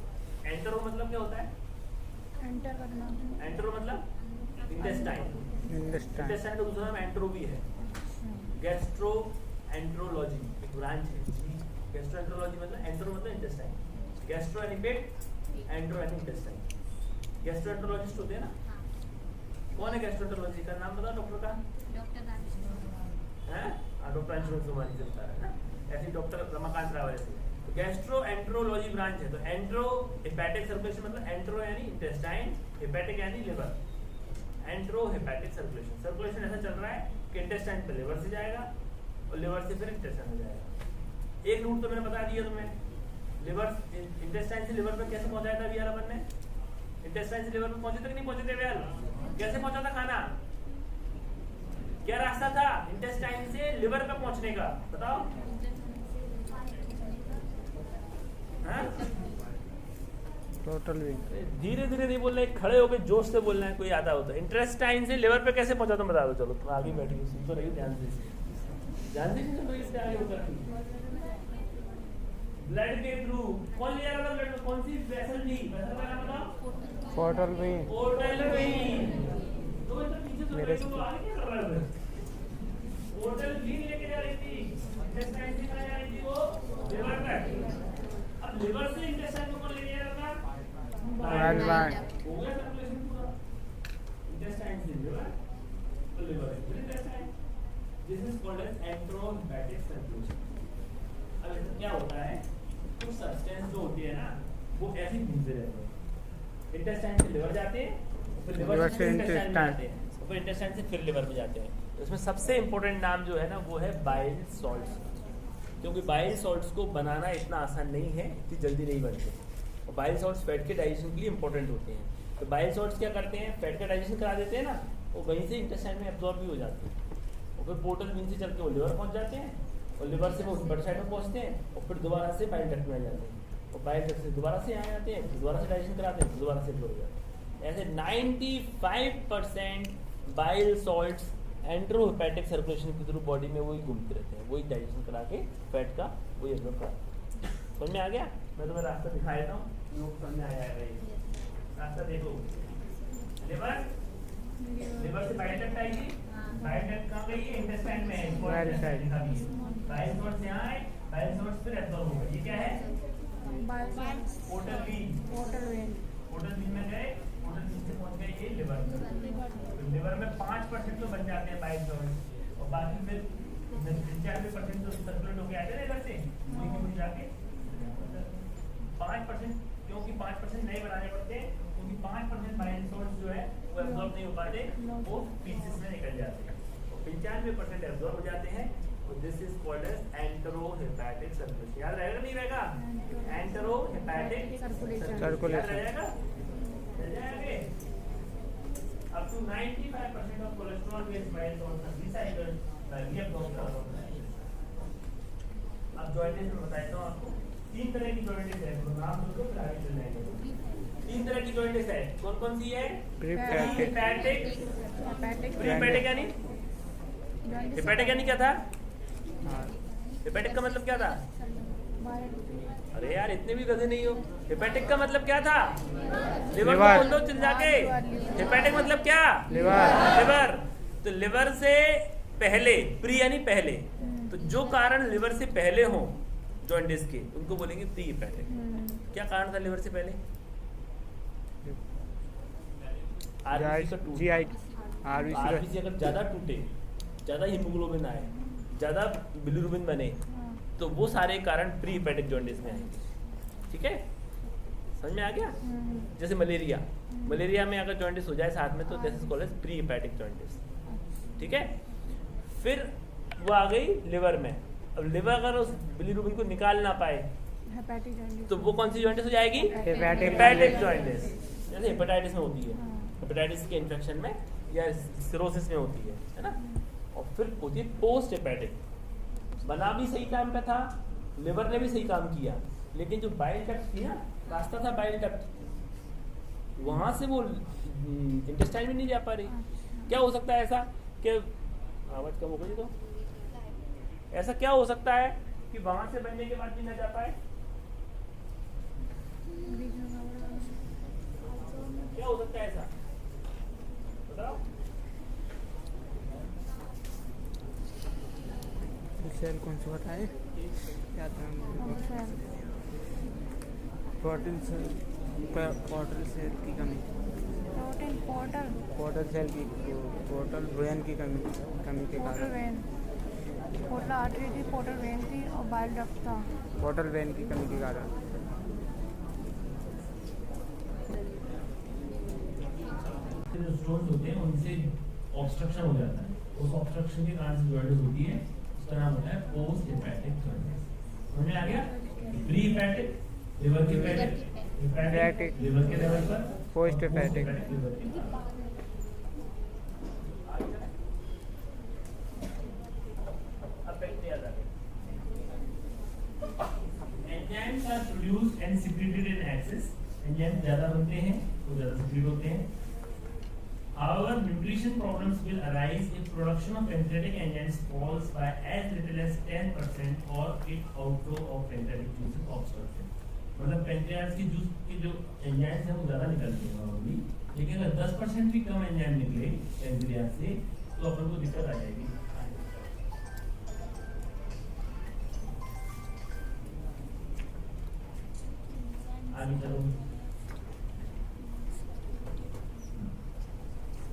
एंटरो मतलब क्या होता है? एंटर करना। एंटरो मतलब इंटेस्टाइन। इंटेस्टाइन का दूसरा नाम एंट्रो भी है। गैस्ट्रो एंट्रोलॉजी एक ब्रांच है। गैस्ट्रो एंट्रोलॉजी मतलब एंट्रो मतलब इंटेस्टाइन, गैस्ट्रो यानी पेट, एंट्रो यानी इंटेस्टाइन। गैस्ट्रो एंट्रोलॉजिस्ट होते हैं ना, कौन है गैस्ट्रो एंट्रोलॉजी का नाम बताओ डॉक्टर का? डॉक्टर अंशुमन कुमारी चलता है ना, ऐसे डॉक्टर रमाकांत राव ऐसे। तो गैस्ट्रो एंट्रोलॉजी ब्रांच है। तो एंट्रो हेपेटिक सर्कुलेशन मतलब एंट्रो यानी इंटेस्टाइन, हेपेटिक यानी लिवर। एंट्रो हेपेटिक सर्कुलेशन, सर्कुलेशन ऐसा चल रहा है कि इंटेस्टाइन पे लिवर से जाएगा और लिवर से फिर इंटेस्टाइन में जाएगा। एक रूट तो मैंने बता दिया तुम्हें, लिवर इंटेस्टाइन से लिवर पे कैसे पहुंचाया था बिहार अपन ने? इंटेस्टाइन से लिवर पे पहुंचे थे कि नहीं पहुंचे थे बिहार? कैसे पहुंचा था खाना? क्या रास्ता था इंटेस्टाइन से लिवर पे पहुंचने का? बताओ। टोटल भी धीरे धीरे नहीं बोलना है, खड़े होकर जोश से बोलना है, कोई आता हो तो। इंटेस्टाइन से लिवर पे कैसे पहुंचा तुम बता दो। चलो तुम आगे बैठी हो, सुन तो रही हो ध्यान से, ध्यान से सुन रही हो, आगे होकर ब्लड के थ्रू कौन ले जा रहा था ब्लड में? कौन सी वेसल थी? वेसल का नाम बताओ। Portal vein. Portal vein. तो इधर पीछे तो मेरे आगे क्या कर रहा है? पोर्टल वेन लेके जा रही थी। इंटेस्टाइन से कहाँ जाएगी वो लिवर तक। अब लिवर से इंटेस्टाइन को कौन ले जाएगा? बाइल हो गया सर्कुलेशन पूरा। इंटेस्टाइन से लिवर तो लिवर से intestine. This is called as enterohepatic circulation. अब इसमें क्या होता है, कुछ सब्सटेंस जो होती है ना वो ऐसे घूमते रहते हैं। इंटेस्टाइन से लिवर जाते हैं, फिर लिवर से इंटेस्टाइन में आते हैं, फिर इंटेस्टाइन से फिर लिवर में जाते हैं। तो इसमें सबसे इंपॉर्टेंट नाम जो है ना वो है बाइल सॉल्ट्स, क्योंकि बाइल सॉल्ट्स को बनाना इतना आसान नहीं है, इतनी जल्दी नहीं बनते। और बाइल सॉल्ट्स फैट के डाइजेशन के लिए इंपॉर्टेंट होते हैं। तो बाइल सॉल्ट्स क्या करते हैं, फैट का डाइजेशन करा देते हैं ना, वो वहीं से इंटेस्टाइन में एब्जॉर्ब भी हो जाते हैं, और फिर पोर्टल वेन से चल के वो लिवर पहुंच जाते हैं, और लिवर से वो हिपेटिक साइड में पहुंचते हैं, और फिर दोबारा से बाइल डक्ट में आ जाते हैं, और बाइल डक्ट से दोबारा से यहाँ आते हैं, फिर दोबारा से डाइजेशन कराते हैं, फिर दोबारा से एब्जॉर्ब हो जाते हैं। ऐसे 95% बाइल सॉल्ट्स एंटेरोहेपेटिक सर्कुलेशन के थ्रू बॉडी में वही घूमते रहते हैं, वही डाइजेशन करा के फैट का वही एब्जॉर्ब कराते हैं। समझ में आ गया? मैं तुम्हें रास्ता दिखा देता हूँ, समझ में आ जाएगा। रास्ता देखो, लिवर से बाइल डक्ट आएगी, बाइल डक्ट कहाँ गई है? इंटेस्टाइन में है। बाइल सॉल्ट से यहाँ आए, बाइल सॉल्ट फिर एब्जॉर्ब हो गए। ये क्या है? Portal vein. पोर्टल वेन में गए, पोर्टल वेन से पहुंच गए ये लिवर में। तो लिवर में 5% तो बन जाते हैं बाइल सॉल्ट, और बाकी फिर 95% तो सर्कुलेट होके आते हैं लिवर से, लेकिन जाके 5%, क्योंकि 5% नहीं बनाने पड़ते, क्योंकि 5% बाइल सॉल्ट जो है वो एब्जॉर्ब नहीं हो पाते, वो पीसेस में निकल जाते हैं, और 95% एब्जॉर्ब हो जाते हैं। This is called as enterohepatic circulation. याद रहेगा नहीं रहेगा? Enterohepatic circulation. याद रहेगा? Up to 95% of cholesterol-based bile salts are recycled by reabsorption. अब जॉइंटिस में बताता हूँ आपको। 3 तरह की जॉइंटिस है, तो नाम बोलो फिर आगे चल जाएंगे। 3 तरह की जॉइंटिस है, कौन कौन सी है? प्रीहेपेटिक यानी क्या था? हेपेटिक का मतलब क्या था? अरे यार इतने भी गधे नहीं हो। हेपेटिक का मतलब क्या था? लिवर को बोल दो चल जाके। हेपेटिक मतलब क्या? लिवर। तो लिवर से पहले, प्री यानी पहले, तो जो कारण लिवर से पहले हो जॉइंटिस के, उनको बोलेंगे प्री हेपेटिक। क्या कारण था लिवर से पहले? आरबीसी अगर ज्यादा टूटे, ज्यादा हीमोग्लोबिन आए, ज्यादा बिलिरुबिन बने, तो वो सारे कारण प्री हेपेटिक जॉइंटिस में आएंगे। ठीक है, समझ में आ गया? जैसे मलेरिया में अगर जॉइंटिस हो जाए साथ में, तो this is called as pre hepatic jaundice. ठीक है, फिर वो आ गई लिवर में। अब लिवर अगर उस बिलिरुबिन को निकाल ना पाए, तो वो कौन सी जॉइंटिस हो जाएगी? हेपेटिक जॉइंटिस, जैसे हेपेटाइटिस में होती है, हेपेटाइटिस के इन्फेक्शन में या सिरोसिस में होती है ना। और फिर होती है पोस्ट हेपेटिक, बना भी सही टाइम पे था, लिवर ने भी सही काम किया, लेकिन जो बाइल डक्ट थी ना, रास्ता था बाइल डक्ट, वहां से वो इंटेस्टाइन में नहीं जा पा रही। क्या हो सकता है ऐसा कि आवाज कम हो गई? तो ऐसा क्या हो सकता है कि वहां से बनने के बाद भी न जा पाए? क्या हो सकता है ऐसा, बताओ? सेल कौन सा बताए? क्या था? प्रोटीन सेल की कमी, पोर्टल सेल की, पोर्टल वेन की कमी के कारण, पोर्टल आर्टरी थी, पोर्टल वेन थी और बाइल डक्ट था। पोर्टल वेन की कमी के कारण जो स्टोन्स होते हैं उनसे ऑब्स्ट्रक्शन हो जाता है, उस ऑब्स्ट्रक्शन के कारण से जॉइंटिस होती है, उसका नाम होता है पोस्ट हेपेटिक जॉइंटिस। समझ में आ गया? प्री हेपेटिक लिवर के पहले, हेपेटिक लिवर के लेवल पर, पोस्ट हेपेटिक लिवर के। अब पहले याद आ गया, enzymes are produced and secreted in excess. Enzyme ज्यादा बनते हैं तो ज्यादा सिक्रेट होते हैं। However, nutrition problems will arise if production of pancreatic enzymes falls by as little as 10% or if outflow of pancreatic juice is obstructed. मतलब pancreas की juice के जो एंजाइम्स हैं वो ज़्यादा निकलते हैं नॉर्मली, लेकिन अगर 10% भी कम एंजाइम निकले पेंक्रियास से, तो अपन को दिक्कत आ जाएगी। आगे चलो।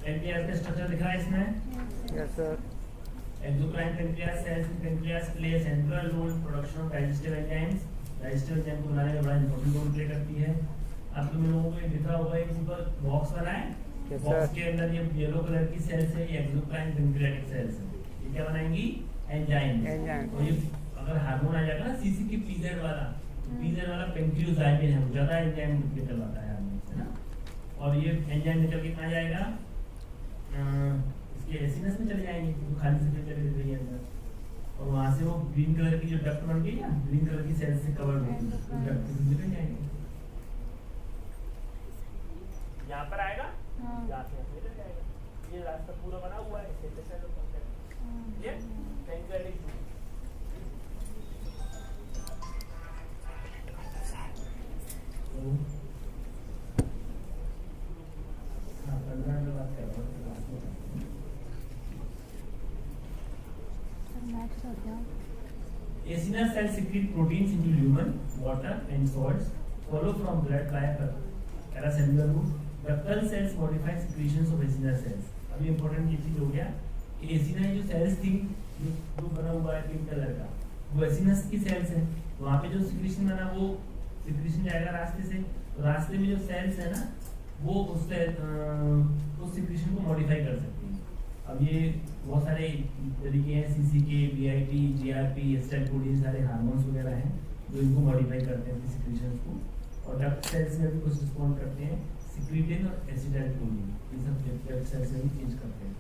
पेनक्रियास का स्ट्रक्चर दिख रहा है इसमें। Yes sir. Exocrine pancreas cells in pancreas play central role production of digestive enzymes. Digestive enzyme को बनाने में बड़ा इंपॉर्टेंट रोल प्ले करती है। आप लोगों को ये दिख रहा होगा, एक ऊपर बॉक्स बना है, बॉक्स के अंदर ये येलो कलर की सेल्स है, ये एक्सोक्राइन पेनक्रियाटिक सेल्स है। ये क्या बनाएंगी? एंजाइम। और ये अगर हार्मोन आ जाएगा ना सीसी के पीजेड वाला पेनक्रियोजाइमिन है, ज्यादा एंजाइम निकल आता है हार्मोन से ना। और ये एंजाइम निकल के कहाँ जाएगा? इसके एसिनस में चले जाएंगे, तो खाली से चले जाएंगे अंदर, और वहां से वो ग्रीन कलर की जो डक्ट बन गई ना, ग्रीन कलर की सेल्स से कवर होगी, उस डक्ट से निकल जाएंगे। यहाँ पर आएगा, यहाँ से निकल जाएगा। ये रास्ता पूरा बना हुआ है, इससे सेल कॉन्टैक्ट ये pancreatic juice. Acinar cells secrete proteins into lumen, water, and salts. Follow from blood by a paracellular route. Ductal cells modify secretions of acinar cells. अभी इम्पोर्टेंट ये चीज हो गया कि एसिना जो सेल्स थी, जो बना हुआ है पिंक कलर का, वो एसिनस की सेल्स है। वहाँ पे जो सिक्रीशन बना, वो सिक्रीशन जाएगा रास्ते से, तो रास्ते में जो सेल्स है ना, वो उससे उस सिक्रीशन को मॉडिफाई कर सकती है। अब ये बहुत सारे तरीके हैं, सीसीके, बीआईटी, जीआरपी, एसिटाइलकोलिन, सारे हार्मोन्स वगैरह हैं जो इनको मॉडिफाई करते हैं सिक्रीशंस को। और डक्ट सेल्स में भी कुछ रिस्पॉन्ड करते हैं, सिक्रीटिन और एसिटाइलकोलिन, ये सब डक्ट सेल्स में भी चेंज करते हैं।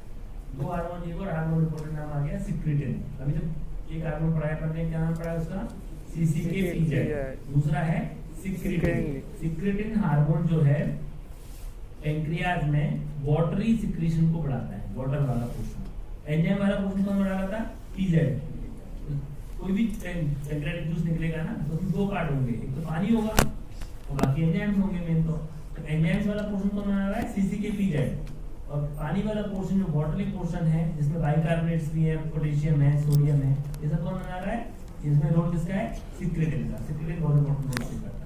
दो हार्मोन, एक और हार्मोन इंपॉर्टेंट नाम आ गया सिक्रीटिन। अभी जब एक हार्मोन पढ़ाया पढ़ने, क्या नाम पढ़ा उसका? सीसीके पीजेड। दूसरा है सिक्रीटिन। सिक्रीटिन हार्मोन जो है पेनक्रियाज में वाटरी सिक्रीशन को बढ़ाता है, वाटर वाला पोर्शन। एंजाइम वाला पोर्शन कौन बढ़ा रहा था? पीजेड। कोई भी पेनक्रियाटिक जूस निकलेगा ना, तो उसमें दो पार्ट होंगे, एक तो पानी होगा और बाकी एंजाइम्स होंगे मेन। तो एंजाइम्स वाला पोर्शन कौन बना रहा है? सीसीके पीजेड। और पानी वाला पोर्शन जो वाटरी पोर्शन है, जिसमें बाइकार्बोनेट्स भी है, पोटेशियम है, सोडियम है, ये सब कौन बना रहा है? इसमें रोल किसका है? सिक्रीटिन का। सिक्रीटिन बहुत इंपॉर्टेंट रोल करता है।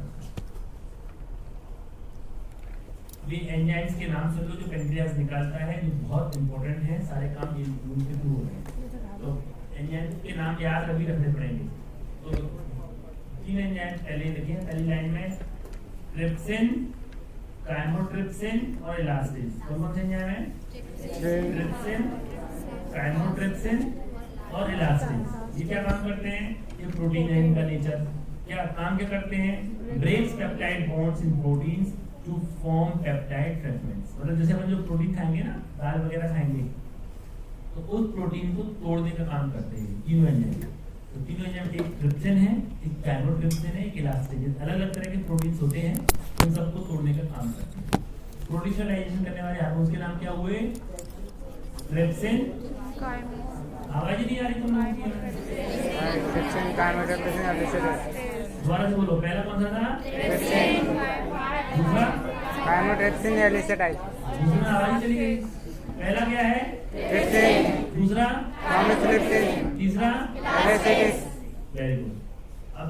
ये एंजाइम्स के नाम सुन लो जो पेनक्रियाज निकालता है, जो बहुत इंपॉर्टेंट है, सारे काम ये उनके थ्रू हो रहे हैं। तो एंजाइम्स के नाम याद अभी रखने पड़ेंगे। तो 3 एंजाइम्स पहले लिखे हैं, पहली लाइन में ट्रिप्सिन, काइमोट्रिप्सिन और इलास्टेज। कौन से एंजाइम है? ट्रिप्सिन, काइमोट्रिप्सिन और इलास्टेज। ये क्या काम करते हैं? ये प्रोटीन है, इनका नेचर क्या काम क्या करते हैं? Breaks peptide bonds in proteins to form peptide fragments. मतलब जैसे अपन जो प्रोटीन खाएंगे ना, दाल वगैरह खाएंगे, तो उस प्रोटीन को तोड़ने का काम करते हैं तीनों एंजाइम। तो तीनों एंजाइम, एक ट्रिप्सिन है, एक काइमोट्रिप्सिन है, एक इलास्टेज। अलग अलग तरह के प्रोटीन्स होते हैं, उन सबको तोड़ने का काम करते हैं। प्रोटीन का डाइजेशन करने वाले हार्मोन्स के नाम क्या हुए? ट्रिप्सिन, आवाज ही नहीं आ रही तुम लोगों की? Trypsin, chymotrypsin, elastase. दोबारा से बोलो, पहला कौन सा था? ट्रिप्सिन। दूसरा काइमोट्रिप्सिन, इलास्टेज। दूसरा आवाज चली गई। पहला क्या है? ट्रिप्सिन। दूसरा काइमोट्रिप्सिन। तीसरा इलास्टेज। Very good. अब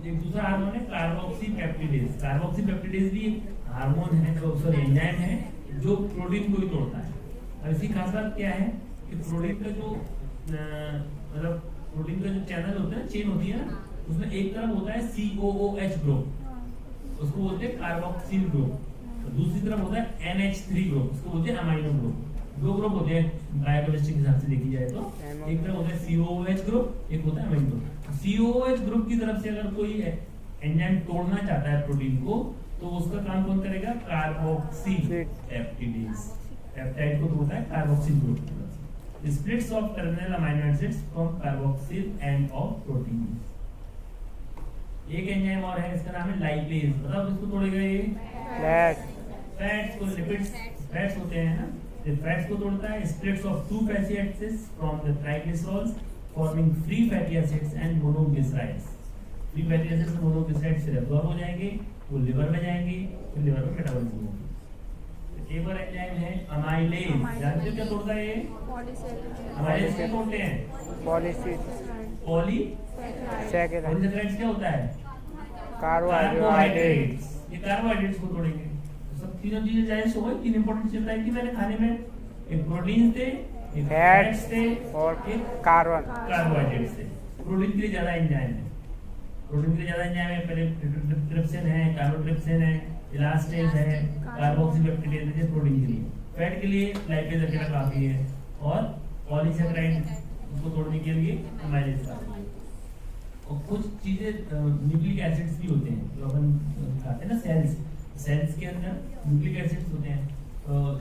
एक दूसरा हार्मोन है कार्बोक्सीपेप्टिडेज। कार्बोक्सीपेप्टिडेज भी एक हार्मोन है, जो सॉरी एंजाइम है, जो प्रोटीन को ही तोड़ता है। और इसकी खास बात क्या है कि प्रोटीन का जो मतलब प्रोटीन का जो चैनल होता है, चेन होती है ना, उसमें एक तरफ होता है COOH ग्रुप, उसको बोलते हैं कार्बोक्सिल ग्रुप। दूसरी तरफ होता है NH3 ग्रुप, उसको बोलते हैं अमाइनो ग्रुप। दो ग्रुप होते हैं बायोकेमिस्ट्री के हिसाब से देखी जाए तो, एक तरफ होता है COOH ग्रुप, एक होता है अमाइनो ग्रुप। COOH ग्रुप की तरफ से अगर कोई एंजाइम तोड़ना चाहता है प्रोटीन को, तो उसका काम कौन करेगा? कार्बोक्सीपेप्टिडेज। पेप्टाइड को तोड़ता है कार्बोक्सिल ग्रुप की तरफ से। Splits of terminal amino acids from carboxyl end of protein. एक एंजाइम और है, इसका नाम है लाइपेज। बताओ किसको तोड़ेगा? ये फैट्स को, लिपिड्स, फैट्स होते हैं ना, ये फैट्स को तोड़ता है। Splits off 2 fatty acids from the triglycerols forming free fatty acids and monoglycerides. Free fatty acids और मोनोग्लिसराइड्स से एब्जॉर्ब हो जाएंगे, वो लिवर में जाएंगे, फिर लिवर में मेटाबॉलिज्म होगी। एक और एंजाइम है अमाइलेज। जानते हो क्या तोड़ता है ये? अमाइलेज क्या तोड़ते हैं? पॉलीसैकेराइड्स क्या होता है? कार्बोहाइड्रेट्स, ये कार्बोहाइड्रेट्स को तोड़ेंगे। तो सब तीनों चीजें जायज हो गई। तीन इंपॉर्टेंट चीजें बताई थी मैंने खाने में, एक प्रोटीन थे, एक फैट्स थे और एक कार्बोहाइड्रेट्स थे। प्रोटीन के लिए ज्यादा एंजाइम है, प्रोटीन के लिए ज्यादा एंजाइम है, पहले ट्रिप्सिन है, कार्बोट्रिप्सिन है, इलास्टेज है, कार्बोक्सीपेप्टिडेज है प्रोटीन के लिए। फैट के लिए लाइपेज अकेला काफी है और पॉलीसैकेराइड को तोड़ने के लिए अमाइलेज काफी है। और कुछ चीजें न्यूक्लिक एसिड्स भी होते हैं जो अपन खाते हैं ना, सेल्स के अंदर न्यूक्लिक एसिड्स होते हैं,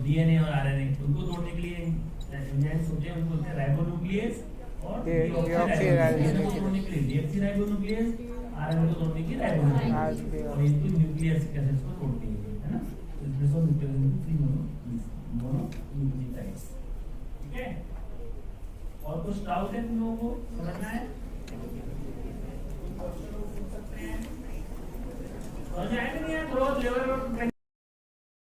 डीएनए और आरएनए, उनको तोड़ने के लिए एंजाइम्स होते हैं, उनको बोलते हैं राइबोन्यूक्लियस और डीऑक्सीराइबोन्यूक्लियस, आरएनए को तोड़ने की राइबोन्यूक्लियस, और इनको न्यूक्लिक एसिड्स को तोड़ते हैं, है ना। दिस वन मोनोन्यूक्लियोटाइड्स, ठीक है। और कुछ डाउट है तुम लोगों को, समझना है?